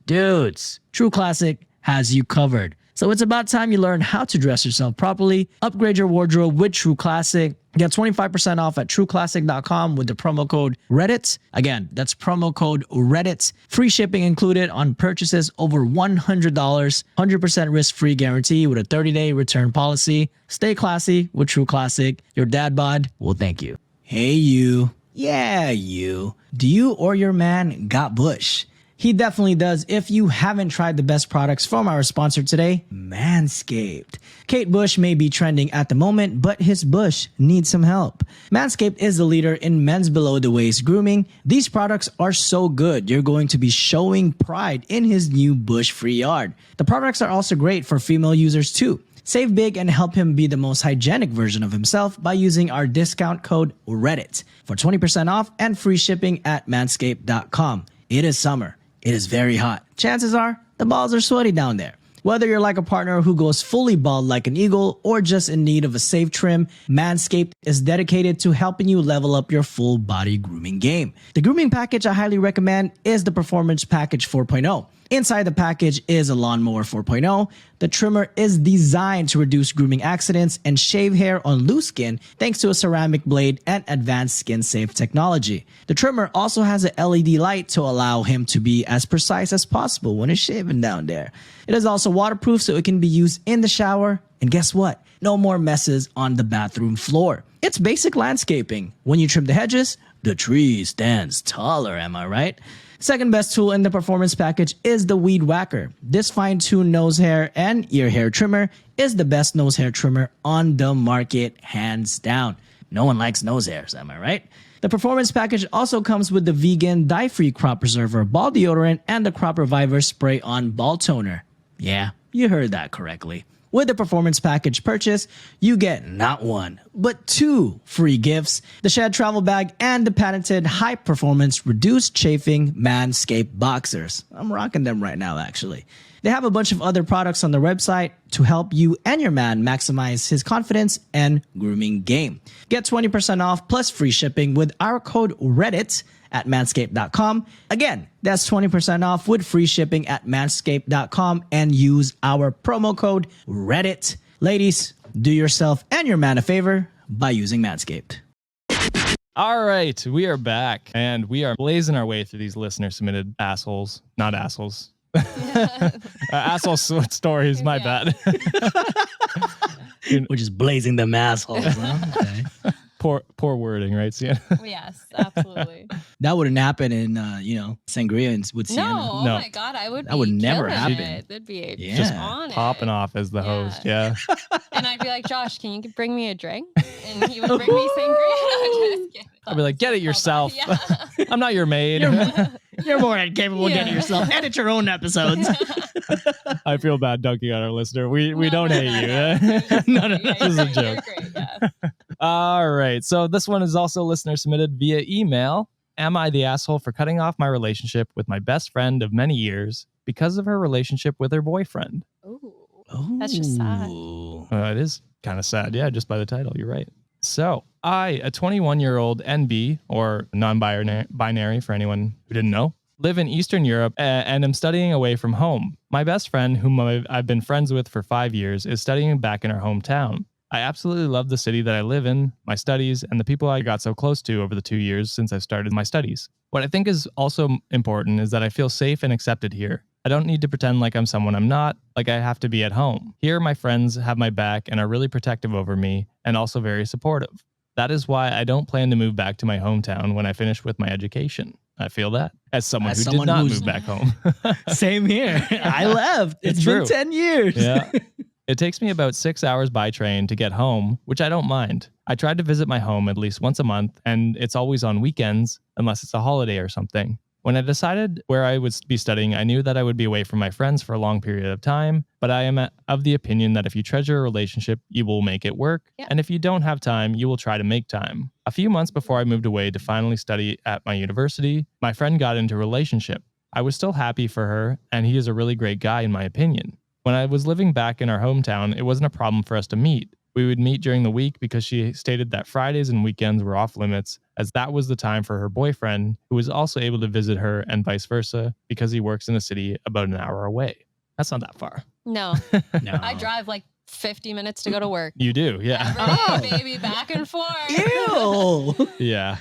S3: True Classic has you covered. So it's about time you learn how to dress yourself properly. Upgrade your wardrobe with True Classic. Get 25% off at trueclassic.com with the promo code Reddit. Again, that's promo code Reddit. Free shipping included on purchases over $100. 100% risk-free guarantee with a 30-day return policy. Stay classy with True Classic. Your dad bod will thank you. Hey you. Yeah, you. Do you or your man got bush? He definitely does if you haven't tried the best products from our sponsor today, MANSCAPED. Kate Bush may be trending at the moment, but his bush needs some help. MANSCAPED is the leader in men's below-the-waist grooming. These products are so good, you're going to be showing pride in his new bush-free yard. The products are also great for female users too. Save big and help him be the most hygienic version of himself by using our discount code Reddit for 20% off and free shipping at manscaped.com. It is summer. It is very hot. Chances are the balls are sweaty down there. Whether you're like a partner who goes fully bald like an eagle or just in need of a safe trim, Manscaped is dedicated to helping you level up your full body grooming game. The grooming package I highly recommend is the Performance Package 4.0. Inside the package is a Lawnmower 4.0. The trimmer is designed to reduce grooming accidents and shave hair on loose skin thanks to a ceramic blade and advanced skin-safe technology. The trimmer also has an LED light to allow him to be as precise as possible when he's shaving down there. It is also waterproof so it can be used in the shower. And guess what? No more messes on the bathroom floor. It's basic landscaping. When you trim the hedges, the tree stands taller, am I right? Second best tool in the performance package is the Weed Whacker. This fine-tuned nose hair and ear hair trimmer is the best nose hair trimmer on the market, hands down. No one likes nose hairs, am I right? The performance package also comes with the vegan dye-free crop preserver ball deodorant and the crop reviver spray-on ball toner. Yeah, you heard that correctly. With the performance package purchase, you get not one, but 2 free gifts, the Shed travel bag and the patented high-performance reduced chafing MANSCAPED boxers. I'm rocking them right now, actually. They have a bunch of other products on their website to help you and your man maximize his confidence and grooming game. Get 20% off plus free shipping with our code Reddit at manscaped.com. Again, that's 20% off with free shipping at manscaped.com and use our promo code Reddit. Ladies, do yourself and your man a favor by using Manscaped.
S2: All right, we are back and we are blazing our way through these listener submitted assholes, not assholes. Asshole stories, my bad.
S3: We're just blazing them assholes. Huh? Okay.
S2: Poor wording, right, Sienna?
S4: Yes, absolutely.
S3: That wouldn't happen in, Sangria with Sienna.
S4: No, oh my God,
S3: That would never happen.
S4: That'd be
S3: just
S4: on
S2: popping off as the host, yeah.
S4: And I'd be like, Josh, can you bring me a drink? And he would bring me sangria.
S2: I'd be like, get it yourself.
S4: Yeah.
S2: I'm not your maid.
S3: You're more than capable of getting yourself. Edit your own episodes.
S2: I feel bad dunking on our listener. We don't hate you. No. This is a joke.
S4: Great, yeah.
S2: All right. So this one is also listener submitted via email. Am I the asshole for cutting off my relationship with my best friend of many years because of her relationship with her boyfriend?
S4: Ooh, that's just sad.
S2: It is kind of sad. Yeah, just by the title. You're right. So I, a 21-year-old NB, or non-binary for anyone who didn't know, live in Eastern Europe and am studying away from home. My best friend, whom I've been friends with for 5 years, is studying back in her hometown. I absolutely love the city that I live in, my studies, and the people I got so close to over the 2 years since I started my studies. What I think is also important is that I feel safe and accepted here. I don't need to pretend like I'm someone I'm not, like I have to be at home. Here, my friends have my back and are really protective over me and also very supportive. That is why I don't plan to move back to my hometown when I finish with my education. I feel that as someone who did not move back home.
S3: Same here. I left. It's been 10 years.
S2: Yeah. It takes me about 6 hours by train to get home, which I don't mind. I tried to visit my home at least once a month, and it's always on weekends, unless it's a holiday or something. When I decided where I would be studying, I knew that I would be away from my friends for a long period of time, but I am of the opinion that if you treasure a relationship, you will make it work, and if you don't have time, you will try to make time. A few months before I moved away to finally study at my university, my friend got into a relationship. I was still happy for her, and he is a really great guy in my opinion. When I was living back in our hometown, it wasn't a problem for us to meet. We would meet during the week because she stated that Fridays and weekends were off limits, as that was the time for her boyfriend, who was also able to visit her, and vice versa, because he works in a city about an hour away. That's not that far.
S4: No. I drive like 50 minutes to go to work.
S2: You do, yeah.
S4: Every day, baby, back and forth.
S3: Ew.
S2: Yeah,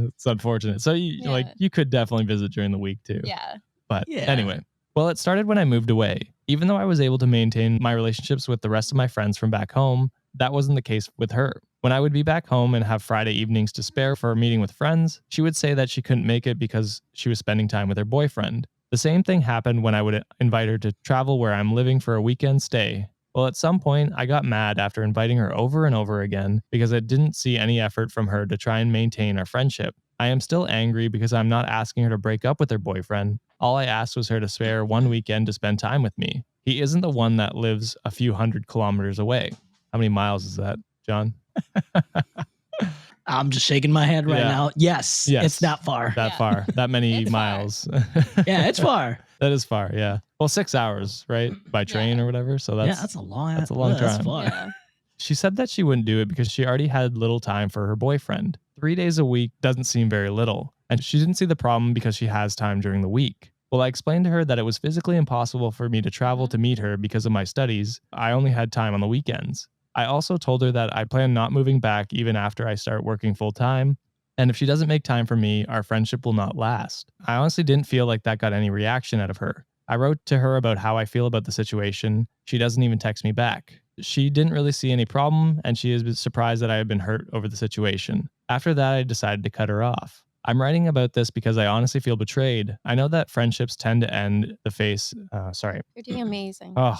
S2: it's unfortunate. So you could definitely visit during the week too.
S4: Yeah.
S2: But anyway. Well, it started when I moved away. Even though I was able to maintain my relationships with the rest of my friends from back home, that wasn't the case with her. When I would be back home and have Friday evenings to spare for a meeting with friends, she would say that she couldn't make it because she was spending time with her boyfriend. The same thing happened when I would invite her to travel where I'm living for a weekend stay. Well, at some point, I got mad after inviting her over and over again because I didn't see any effort from her to try and maintain our friendship. I am still angry because I'm not asking her to break up with her boyfriend. All I asked was her to spare one weekend to spend time with me. He isn't the one that lives a few 100 kilometers away. How many miles is that, John?
S3: I'm just shaking my head right now. Yes, it's that far.
S2: That far. That many miles.
S3: Yeah, it's far.
S2: That is far, yeah. Well, 6 hours, right? By train or whatever. So that's
S3: a long
S2: drive.
S3: That's far.
S4: Yeah.
S2: She said that she wouldn't do it because she already had little time for her boyfriend. 3 days a week doesn't seem very little. And she didn't see the problem because she has time during the week. Well, I explained to her that it was physically impossible for me to travel to meet her because of my studies. I only had time on the weekends. I also told her that I plan not moving back even after I start working full time. And if she doesn't make time for me, our friendship will not last. I honestly didn't feel like that got any reaction out of her. I wrote to her about how I feel about the situation. She doesn't even text me back. She didn't really see any problem, and she is surprised that I had been hurt over the situation. After that, I decided to cut her off. I'm writing about this because I honestly feel betrayed. I know that friendships tend to end the face. Sorry.
S4: You're doing amazing.
S2: Oh,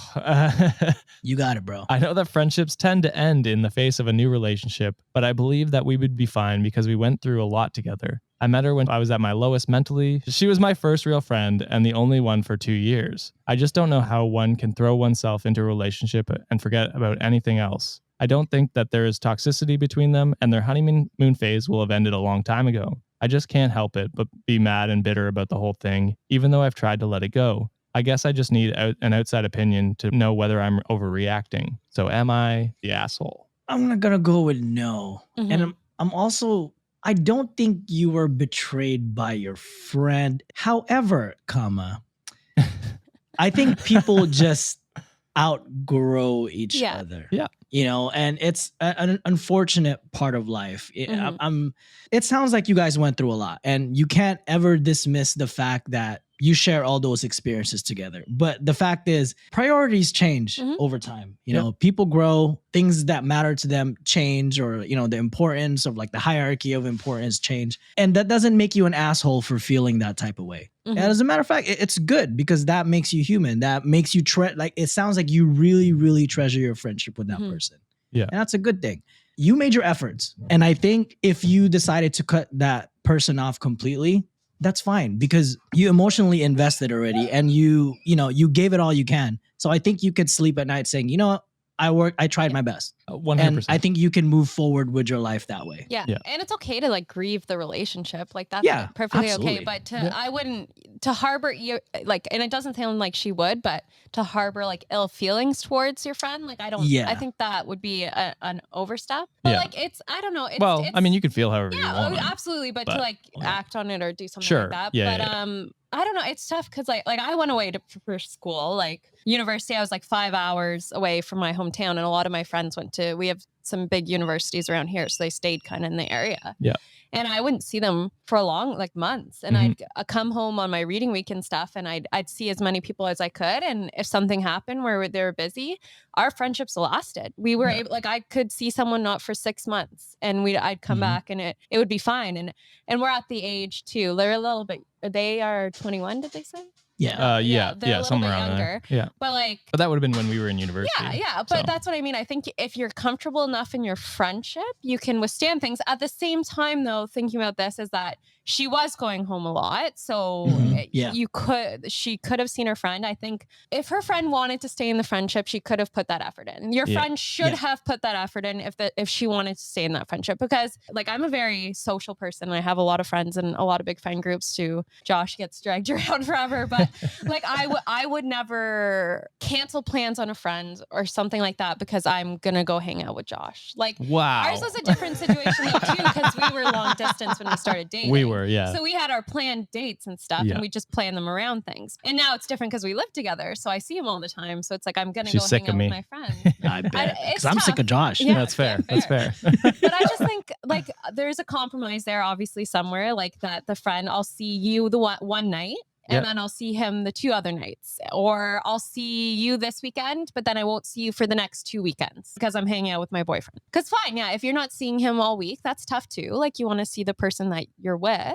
S3: You got it, bro.
S2: I know that friendships tend to end in the face of a new relationship, but I believe that we would be fine because we went through a lot together. I met her when I was at my lowest mentally. She was my first real friend and the only one for 2 years. I just don't know how one can throw oneself into a relationship and forget about anything else. I don't think that there is toxicity between them, and their honeymoon phase will have ended a long time ago. I just can't help it but be mad and bitter about the whole thing, even though I've tried to let it go. I guess I just need an outside opinion to know whether I'm overreacting. So am I the asshole?
S3: I'm not gonna go with no. And I'm also, I don't think you were betrayed by your friend. However, I think people just outgrow each other.
S2: Yeah.
S3: You know, and it's an unfortunate part of life. It sounds like you guys went through a lot, and you can't ever dismiss the fact that you share all those experiences together. But the fact is, priorities change over time. You know, people grow, things that matter to them change, or, you know, the importance of like the hierarchy of importance change. And that doesn't make you an asshole for feeling that type of way. And as a matter of fact, it's good because that makes you human. That makes you like, it sounds like you really, really treasure your friendship with that person.
S2: Yeah.
S3: And that's a good thing. You made your efforts. And I think if you decided to cut that person off completely, that's fine because you emotionally invested already and you gave it all you can. So I think you could sleep at night saying, you know what? I tried my best.
S2: 100%.
S3: And I think you can move forward with your life that way.
S4: Yeah. And it's okay to like grieve the relationship. Like that's perfectly okay. But I wouldn't to harbor you like, and it doesn't sound like she would, but to harbor like ill feelings towards your friend. Like I think that would be an overstep. But like I don't know. It's,
S2: I mean, you could feel however you want.
S4: Absolutely. But to like act on it or do something like that. But I don't know. It's tough because like I went away for school, like university. I was like 5 hours away from my hometown, and a lot of my friends we have some big universities around here, so they stayed kind of in the area.
S2: Yeah.
S4: And I wouldn't see them for a long, like months. And I'd come home on my reading week and stuff, and I'd see as many people as I could. And if something happened where they were busy, our friendships lasted. We were able, like I could see someone not for 6 months, and I'd come back, and it would be fine. And we're at the age too. They're a little bit. They are 21. Did they say?
S2: Yeah.
S4: They're
S2: somewhere around
S4: younger.
S2: there. Yeah.
S4: But
S2: that would have been when we were in university.
S4: Yeah. But that's what I mean. I think if you're comfortable enough in your friendship, you can withstand things. At the same time, though, thinking about this is that she was going home a lot. So she could have seen her friend. I think if her friend wanted to stay in the friendship, she could have put that effort in. Your friend should have put that effort in if she wanted to stay in that friendship. Because like I'm a very social person. I have a lot of friends and a lot of big friend groups too. Josh gets dragged around forever. But like I would never cancel plans on a friend or something like that because I'm going to go hang out with Josh. Like ours was a different situation though too because we were long distance when we started dating.
S2: We were, yeah.
S4: So we had our planned dates and stuff and we just planned them around things. And now it's different because we live together. So I see him all the time. So it's like I'm going to go hang out with my friend.
S3: I bet. Because I'm sick of Josh.
S2: Yeah, that's fair. That's fair.
S4: But I just think like there's a compromise there obviously somewhere like that the friend, I'll see you the one night. And then I'll see him the 2 other nights, or I'll see you this weekend, but then I won't see you for the next 2 weekends because I'm hanging out with my boyfriend. Because fine, if you're not seeing him all week, that's tough too. Like you want to see the person that you're with.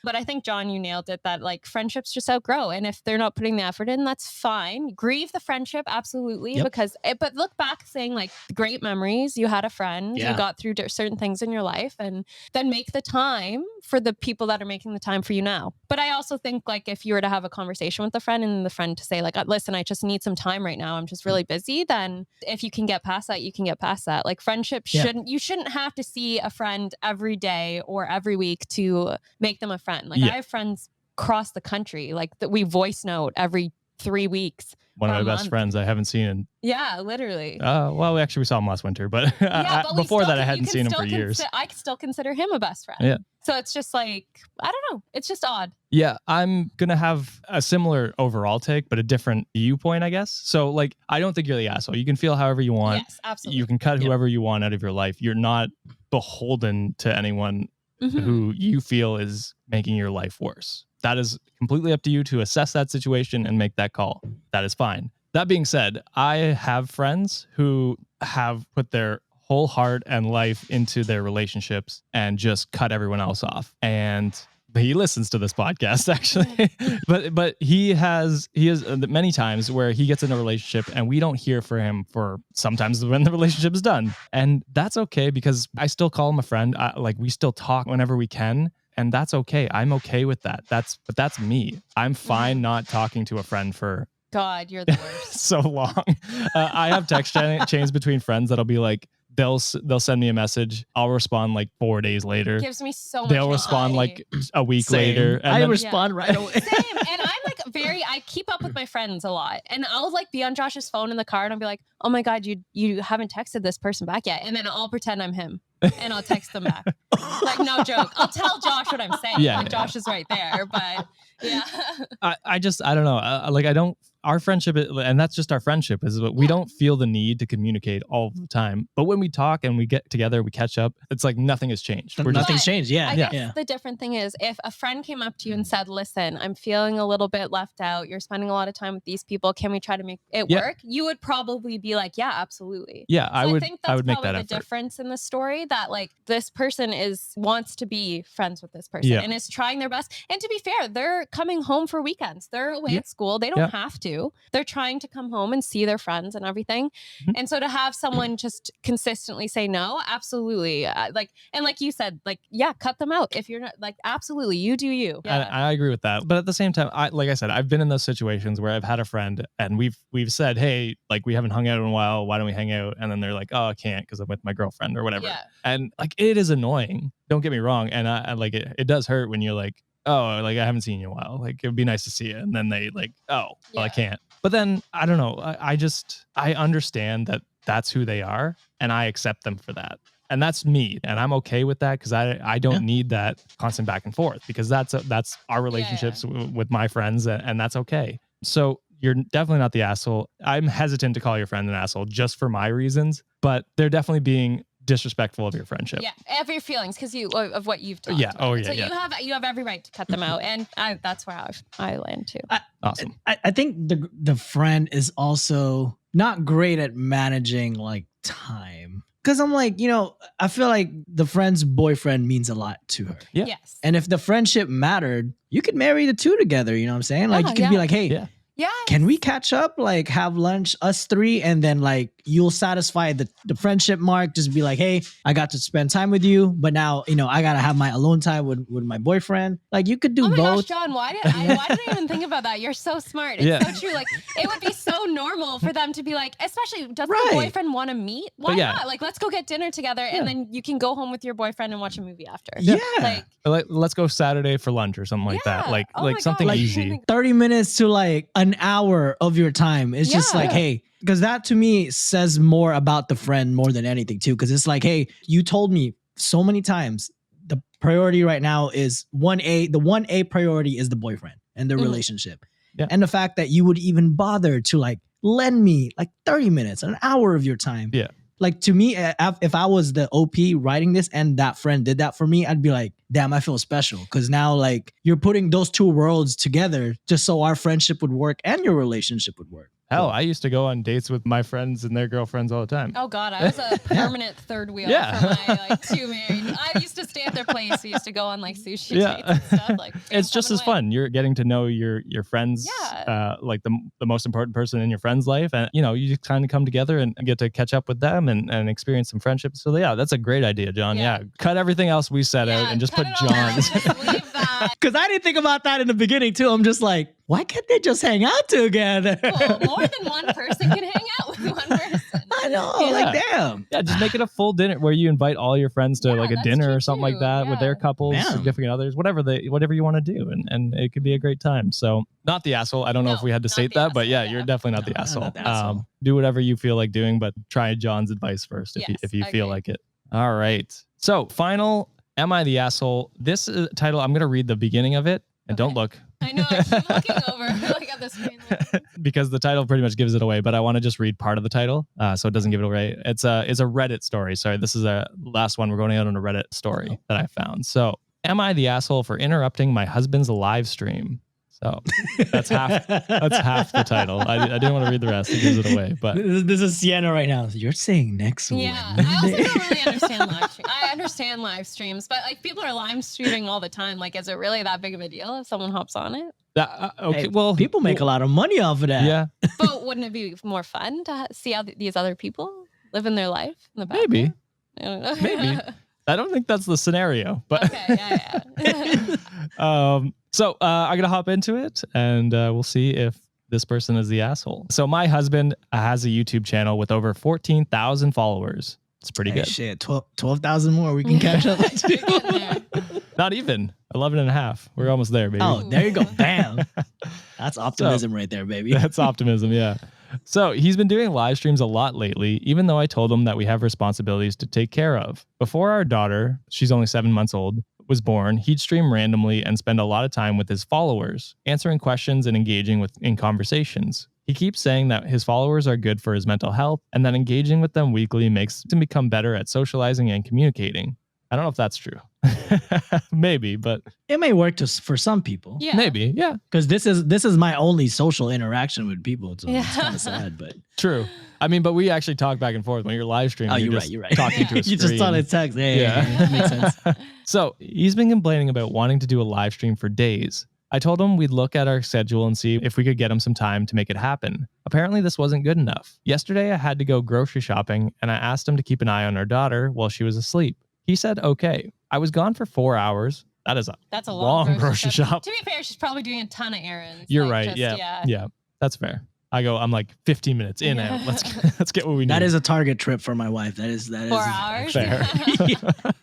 S4: But I think, John, you nailed it that like friendships just outgrow. And if they're not putting the effort in, that's fine. Grieve the friendship, absolutely. But look back saying like great memories. You had a friend, you got through certain things in your life, and then make the time for the people that are making the time for you now. But I also think like if you were to have a conversation with a friend and the friend to say like, listen, I just need some time right now. I'm just really busy. Then if you can get past that, you can get past that. Like friendship you shouldn't have to see a friend every day or every week to make them a friend. Like I have friends across the country, like that we voice note every 3 weeks.
S2: One of my best friends I haven't seen in...
S4: Yeah, literally.
S2: Well, we saw him last winter, but, before that I hadn't seen him for years.
S4: I still consider him a best friend.
S2: Yeah.
S4: So it's just like, I don't know. It's just odd.
S2: Yeah, I'm going to have a similar overall take, but a different viewpoint, I guess. So like, I don't think you're the asshole. You can feel however you want.
S4: Yes, absolutely.
S2: You can cut whoever you want out of your life. You're not beholden to anyone who you feel is making your life worse. That is completely up to you to assess that situation and make that call. That is fine. That being said, I have friends who have put their whole heart and life into their relationships and just cut everyone else off. And he listens to this podcast actually, but he has many times where he gets in a relationship and we don't hear from him for sometimes when the relationship is done. And that's okay because I still call him a friend. Like we still talk whenever we can. And that's okay. I'm okay with that. But that's me. I'm fine not talking to a friend for
S4: God, you're the worst.
S2: so long. I have text chains between friends that'll be like, they'll send me a message. I'll respond like 4 days later.
S4: It gives me so much
S2: They'll respond like a week later.
S3: And I respond right away.
S4: Same. And I'm like I keep up with my friends a lot. And I'll like be on Josh's phone in the car and I'll be like, oh my God, you haven't texted this person back yet. And then I'll pretend I'm him and I'll text them back. Like no joke. I'll tell Josh what I'm saying.
S2: Yeah,
S4: like Josh is right there. But yeah.
S2: I don't know. Our friendship, and that's just our friendship, is we don't feel the need to communicate all the time. But when we talk and we get together, we catch up, it's like nothing has changed.
S3: Nothing's changed. Yeah.
S4: I guess the different thing is if a friend came up to you and said, listen, I'm feeling a little bit left out. You're spending a lot of time with these people. Can we try to make it work? You would probably be like, yeah, absolutely.
S2: Yeah,
S4: so I think that's
S2: make that
S4: the
S2: effort.
S4: difference in the story, that like this person wants to be friends with this person and is trying their best. And to be fair, they're coming home for weekends. They're away at school. They don't have to. They're trying to come home and see their friends and everything. And so to have someone just consistently say no, absolutely. Like you said, like, yeah, cut them out. If you're not like, absolutely, you do you. Yeah.
S2: I agree with that. But at the same time, like I said, I've been in those situations where I've had a friend and we've said, hey, like we haven't hung out in a while. Why don't we hang out? And then they're like, oh, I can't because I'm with my girlfriend or whatever. Yeah. And like, it is annoying. Don't get me wrong. And I like it does hurt when you're like, oh, like I haven't seen you in a while. Like it would be nice to see you. And then they like, oh, well, I can't. But then I don't know. I understand that that's who they are and I accept them for that. And that's me. And I'm okay with that because I don't need that constant back and forth because that's our relationships with my friends and that's okay. So you're definitely not the asshole. I'm hesitant to call your friend an asshole just for my reasons, but they're definitely being disrespectful of your friendship. Yeah,
S4: of your feelings because of what you've talked about. So you have every right to cut them out, and that's where I land too.
S3: Awesome. I think the friend is also not great at managing like time. Because I'm like, I feel like the friend's boyfriend means a lot to her.
S2: Yeah.
S4: Yes.
S3: And if the friendship mattered, you could marry the two together. You know what I'm saying? Like you could be like, hey, can we catch up? Like have lunch, us three, and then like you'll satisfy the friendship mark. Just be like, hey, I got to spend time with you, but now I gotta have my alone time with my boyfriend. Like you could do both.
S4: Gosh, John, why did I even think about that? You're so smart. It's so true. Like it would be so normal for them to be like, especially does the boyfriend want to meet? Why not? Like let's go get dinner together, and then you can go home with your boyfriend and watch a movie after.
S3: Yeah.
S2: Like let's go Saturday for lunch or something like that. Like something easy.
S3: 30 minutes to like an hour of your time. It's just like, hey, because that to me says more about the friend more than anything too. Because it's like, hey, you told me so many times the priority right now is 1A. The 1A priority is the boyfriend and the relationship. Yeah. And the fact that you would even bother to like lend me like 30 minutes, an hour of your time.
S2: Yeah.
S3: Like to me, if I was the OP writing this and that friend did that for me, I'd be like, damn, I feel special. Because now like you're putting those two worlds together just so our friendship would work and your relationship would work.
S2: Hell, I used to go on dates with my friends and their girlfriends all the time.
S4: Oh God, I was a permanent third wheel for my like two married. I used to stay at their place. We used to go on like sushi dates and stuff. Like
S2: it's just as fun. You're getting to know your friends, like the most important person in your friend's life, and you just kind of come together and get to catch up with them and experience some friendship. So that's a great idea, John. Yeah, cut everything else we set out and just put John's.
S3: Because I didn't think about that in the beginning too. I'm just like, why can't they just hang out together?
S4: Well, more than one person can hang out with one person.
S3: I know, like damn.
S2: Yeah, just make it a full dinner where you invite all your friends to like a dinner or something like that with their couples, significant others, whatever you want to do, and it could be a great time. So not the asshole. I don't know if we had to state that, but you're definitely not the asshole. Do whatever you feel like doing, but try John's advice first if you feel like it. All right. So final, am I the asshole? This title, I'm going to read the beginning of it, and don't look.
S4: I know, I keep looking over like at the screen.
S2: Because the title pretty much gives it away, but I want to just read part of the title so it doesn't give it away. It's a Reddit story. Sorry, this is a last one. We're going out on a Reddit story that I found. So, am I the asshole for interrupting my husband's live stream? So that's half the title. I didn't want to read the rest. It gives it away. But
S3: this is Sienna right now. You're saying next
S4: Wednesday. I also don't really understand live streams. I understand live streams, but like people are live streaming all the time. Like, is it really that big of a deal if someone hops on it?
S2: Okay,
S3: hey,
S2: well,
S3: people make a lot of money off of that.
S2: Yeah.
S4: But wouldn't it be more fun to see how these other people living their life in the background?
S2: Maybe.
S4: I don't know.
S2: Maybe. I don't think that's the scenario, but
S4: okay, yeah.
S2: So I'm gonna hop into it, and we'll see if this person is the asshole. So my husband has a YouTube channel with over 14,000 followers. It's pretty good.
S3: Shit, 12,000 more. We can catch up.
S2: Not even 11 and a half. We're almost there, baby.
S3: Oh, there you go. Bam. That's optimism right there, baby.
S2: That's optimism. Yeah. So he's been doing live streams a lot lately, even though I told him that we have responsibilities to take care of. Before our daughter, she's only 7 months old, was born, he'd stream randomly and spend a lot of time with his followers, answering questions and engaging in conversations. He keeps saying that his followers are good for his mental health and that engaging with them weekly makes him become better at socializing and communicating. I don't know if that's true. Maybe, but
S3: it may work for some people.
S4: Yeah.
S2: Maybe, yeah.
S3: Because this is my only social interaction with people, so it's kind of sad, but
S2: true. I mean, but we actually talk back and forth when you're live streaming.
S3: Oh, you're right.
S2: Talking to a screen.
S3: You just saw the text. Yeah, makes sense.
S2: So he's been complaining about wanting to do a live stream for days. I told him we'd look at our schedule and see if we could get him some time to make it happen. Apparently, this wasn't good enough. Yesterday, I had to go grocery shopping, and I asked him to keep an eye on our daughter while she was asleep. He said, okay. I was gone for 4 hours. That's a long grocery shop.
S4: To be fair, she's probably doing a ton of errands.
S2: You're right. Yeah. That's fair. I'm like 15 minutes in. Yeah. Let's get what we need.
S3: That is a Target trip for my wife. That is
S4: 4 hours.
S2: Fair.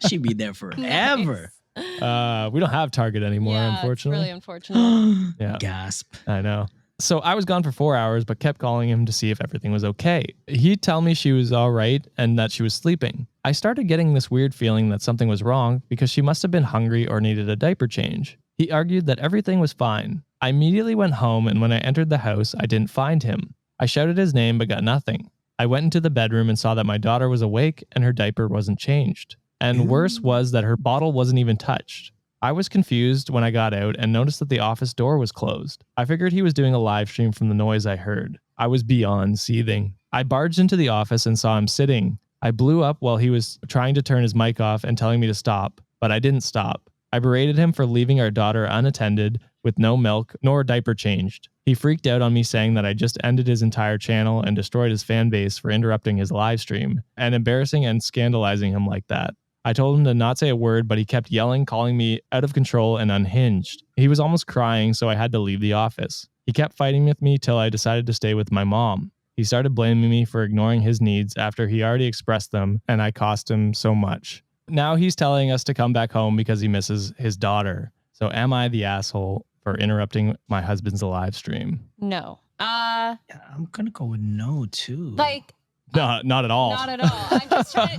S3: She'd be there forever.
S2: Nice. We don't have Target anymore, unfortunately.
S4: It's really unfortunate.
S2: Yeah.
S3: Gasp.
S2: I know. So I was gone for 4 hours, but kept calling him to see if everything was okay. He'd tell me she was all right and that she was sleeping. I started getting this weird feeling that something was wrong because she must have been hungry or needed a diaper change. He argued that everything was fine. I immediately went home, and when I entered the house, I didn't find him. I shouted his name but got nothing. I went into the bedroom and saw that my daughter was awake and her diaper wasn't changed. And worse was that her bottle wasn't even touched. I was confused when I got out and noticed that the office door was closed. I figured he was doing a live stream from the noise I heard. I was beyond seething. I barged into the office and saw him sitting. I blew up while he was trying to turn his mic off and telling me to stop, but I didn't stop. I berated him for leaving our daughter unattended with no milk nor diaper changed. He freaked out on me saying that I just ended his entire channel and destroyed his fan base for interrupting his live stream and embarrassing and scandalizing him like that. I told him to not say a word, but he kept yelling, calling me out of control and unhinged. He was almost crying, so I had to leave the office. He kept fighting with me till I decided to stay with my mom. He started blaming me for ignoring his needs after he already expressed them, and I cost him so much. Now he's telling us to come back home because he misses his daughter. So am I the asshole for interrupting my husband's live stream?
S4: No.
S3: Yeah, I'm gonna go with no too.
S4: Like,
S2: no, not at all.
S4: Not at all.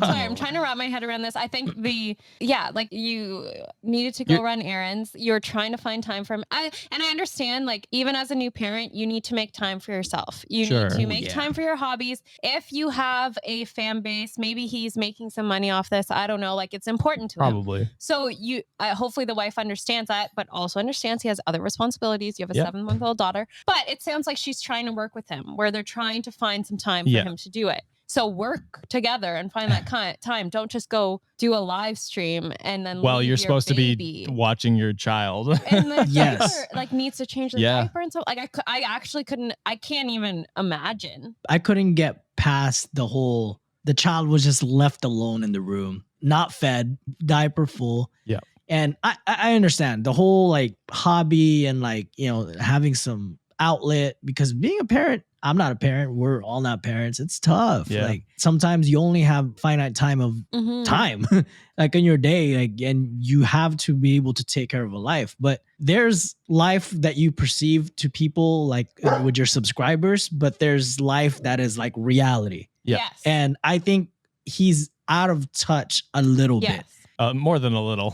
S4: I'm trying to wrap my head around this. I think like you needed to go run errands. You're trying to find time for him. I understand, like, even as a new parent, you need to make time for yourself. You need to make time for your hobbies. If you have a fan base, maybe he's making some money off this. I don't know. Like, it's important to him.
S2: Probably.
S4: So hopefully the wife understands that, but also understands he has other responsibilities. You have a 7-month-old daughter. But it sounds like she's trying to work with him, where they're trying to find some time for him to do it. So work together and find that time. Don't just go do a live stream and then
S2: you're supposed to be watching your child.
S4: And the diaper, needs to change the diaper and so I actually I can't even imagine.
S3: I couldn't get past the child was just left alone in the room, not fed, diaper full.
S2: Yeah.
S3: And I understand the whole hobby and having some outlet, because being a parent, I'm not a parent. We're all not parents. It's tough.
S2: Yeah.
S3: Sometimes you only have finite time of time, in your day, and you have to be able to take care of a life. But there's life that you perceive to people with your subscribers, but there's life that is reality.
S2: Yeah.
S4: Yes.
S3: And I think he's out of touch a little bit.
S2: More than a little.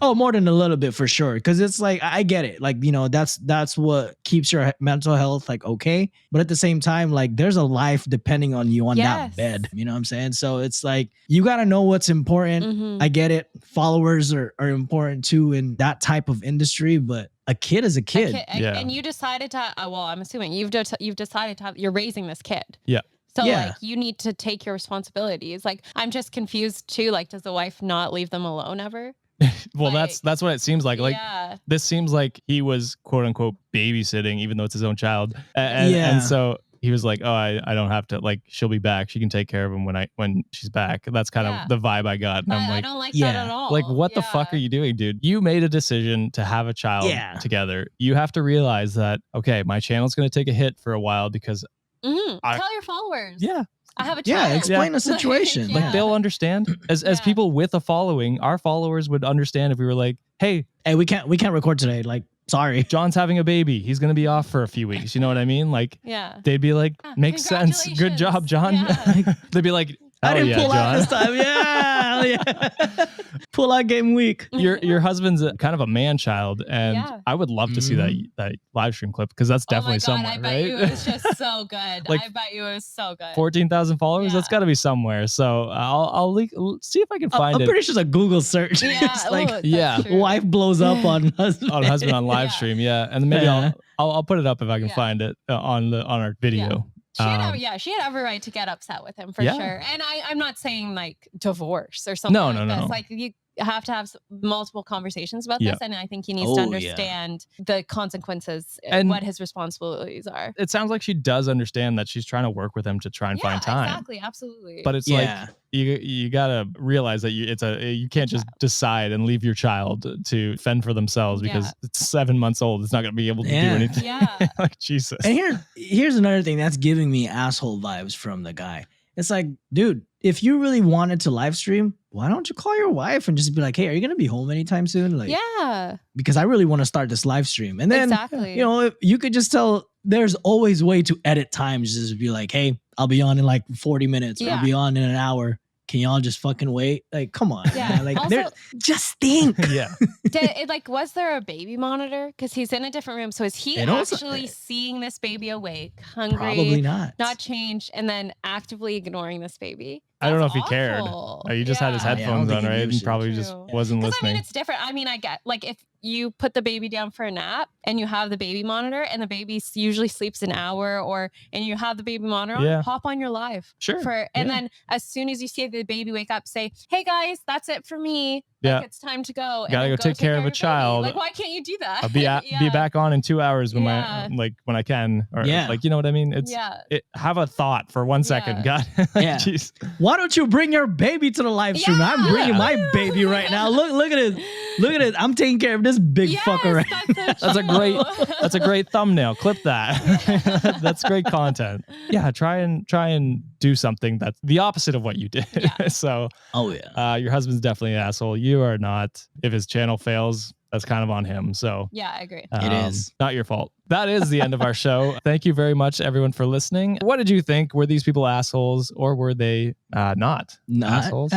S3: Oh, more than a little bit for sure. Because it's I get it. That's what keeps your mental health okay. But at the same time, there's a life depending on you on that bed. You know what I'm saying? So it's you got to know what's important. I get it. Followers are important too in that type of industry. But a kid is a kid.
S4: And you decided to. Well, I'm assuming you've decided to have. You're raising this kid.
S2: Yeah.
S4: So like you need to take your responsibilities. Like I'm just confused too. Like does the wife not leave them alone ever?
S2: Well, that's what it seems like. Like this seems like he was quote unquote babysitting, even though it's his own child. And so he was like, oh, I don't have to, like, she'll be back. She can take care of him when she's back. That's kind of the vibe I got. And I'm like,
S4: I don't like that at all.
S2: Like, what the fuck are you doing, dude? You made a decision to have a child together. You have to realize that, okay, my channel's going to take a hit for a while because
S4: tell your followers.
S2: Yeah.
S4: I have a child.
S3: Yeah, explain the situation.
S2: Like they'll understand. As people with a following, our followers would understand if we were like, hey,
S3: we can't record today. Like, sorry.
S2: John's having a baby. He's going to be off for a few weeks. You know what I mean? Like, they'd be like, makes sense. Good job, John.
S3: Yeah.
S2: They'd be like,
S3: I didn't pull
S2: John.
S3: out this time. Yeah. Pull out game week.
S2: Your husband's kind of a man child, and I would love to see that live stream clip because that's definitely somewhere,
S4: I bet
S2: right?
S4: you it was just so good.
S2: Like,
S4: I bet you it was so good.
S2: 14,000 followers. That's got to be somewhere. So I'll see if I can find it.
S3: I'm pretty sure it's a Google search.
S4: Yeah.
S3: Wife blows up on husband
S2: on live stream. Yeah, and maybe I'll put it up if I can find it on our video.
S4: She had every right to get upset with him for sure. And I'm not saying like divorce or something like this. Like you have to have multiple conversations about this, and I think he needs to understand the consequences and what his responsibilities are.
S2: It sounds like she does understand that she's trying to work with him to try and find time.
S4: Exactly, absolutely.
S2: But it's like you gotta realize that you can't just decide and leave your child to fend for themselves because it's 7 months old. It's not gonna be able to do anything.
S4: Yeah,
S2: like Jesus.
S3: And here's another thing that's giving me asshole vibes from the guy. It's like, dude, if you really wanted to live stream, why don't you call your wife and just be like, hey, are you going to be home anytime soon? Like, because I really want to start this live stream. And then, you know, if you could just tell, there's always a way to edit times. Just be like, hey, I'll be on in like 40 minutes. Or I'll be on in an hour. Can y'all just fucking wait? Like, come on. Man. Like, also, just think.
S4: Was there a baby monitor? Because he's in a different room. So is he actually seeing this baby awake, hungry?
S3: Probably not.
S4: Not changed, and then actively ignoring this baby?
S2: I don't know if he cared. He just had his headphones on, right? And probably just wasn't listening.
S4: I mean, it's different. I mean, I get, like, if you put the baby down for a nap and you have the baby monitor and the baby usually sleeps an hour and you have the baby monitor on, hop on your live.
S2: Sure.
S4: And then as soon as you see the baby wake up, say, hey guys, that's it for me. Like, it's time to go.
S2: Gotta go take care of a child.
S4: Like, why can't you do that?
S2: I'll be back on in 2 hours when when I can. Or like, you know what I mean? It's have a thought for 1 second. God. Jeez.
S3: Why don't you bring your baby to the live stream? I'm bringing my baby right now. Look at it. Look at it. I'm taking care of this big fucker right.
S2: That's a great thumbnail. Clip that. That's great content. Yeah, try and do something that's the opposite of what you did. So your husband's definitely an asshole. You are not. If his channel fails, that's kind of on him. So
S4: yeah, I agree.
S3: It is
S2: not your fault. That is the end of our show. Thank you very much, everyone, for listening. What did you think? Were these people assholes or were they not assholes?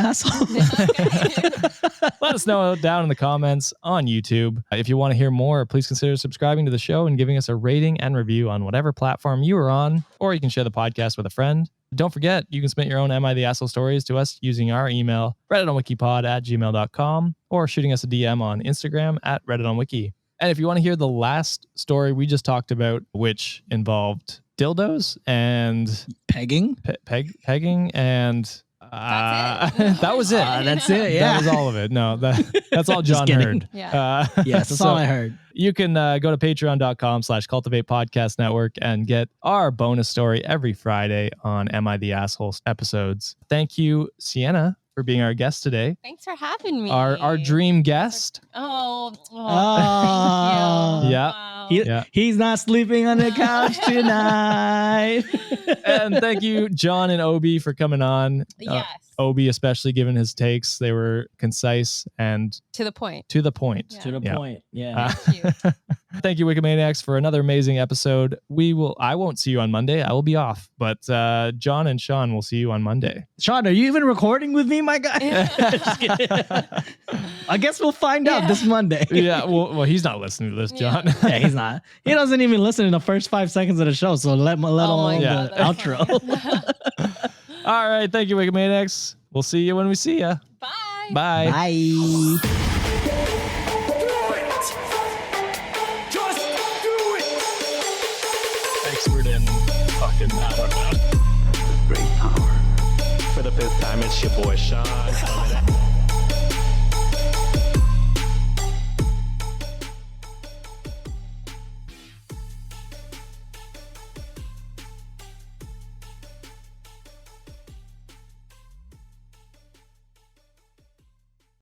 S2: Let us know down in the comments on YouTube. If you want to hear more, please consider subscribing to the show and giving us a rating and review on whatever platform you are on, or you can share the podcast with a friend. Don't forget, you can submit your own Am I the Asshole stories to us using our email, redditonwikipod@gmail.com, or shooting us a DM on Instagram @redditonwiki. And if you want to hear the last story we just talked about, which involved dildos and
S3: pegging,
S2: pegging and that was it.
S3: That's it. Yeah,
S2: that was all of it. No, that's all John heard.
S3: Yes, that's all I heard.
S2: You can go to patreon.com/Cultivate Podcast Network and get our bonus story every Friday on Am I the Asshole episodes. Thank you, Sienna, for being our guest today.
S4: Thanks for having me.
S2: Our dream guest.
S4: Thank you.
S2: Yeah.
S4: Wow.
S3: He's not sleeping on the couch tonight.
S2: And thank you, John and Obi, for coming on.
S4: Yes.
S2: Obi especially, given his takes. They were concise and
S4: to the point.
S2: To the point.
S3: Yeah. To the point. Yeah.
S4: Thank you.
S2: Thank you, Wikimaniacs, for another amazing episode. I won't see you on Monday. I will be off. But John and Sean will see you on Monday.
S3: Sean, are you even recording with me, my guy? I guess we'll find out this Monday.
S2: Yeah. Well, he's not listening to this, John.
S3: Yeah, he's not. He doesn't even listen in the first 5 seconds of the show. So let alone the outro.
S2: All right. Thank you, Wikimaniacs. We'll see you when we see you.
S4: Bye.
S2: Bye.
S3: Bye.
S5: this time it's your boy Sean.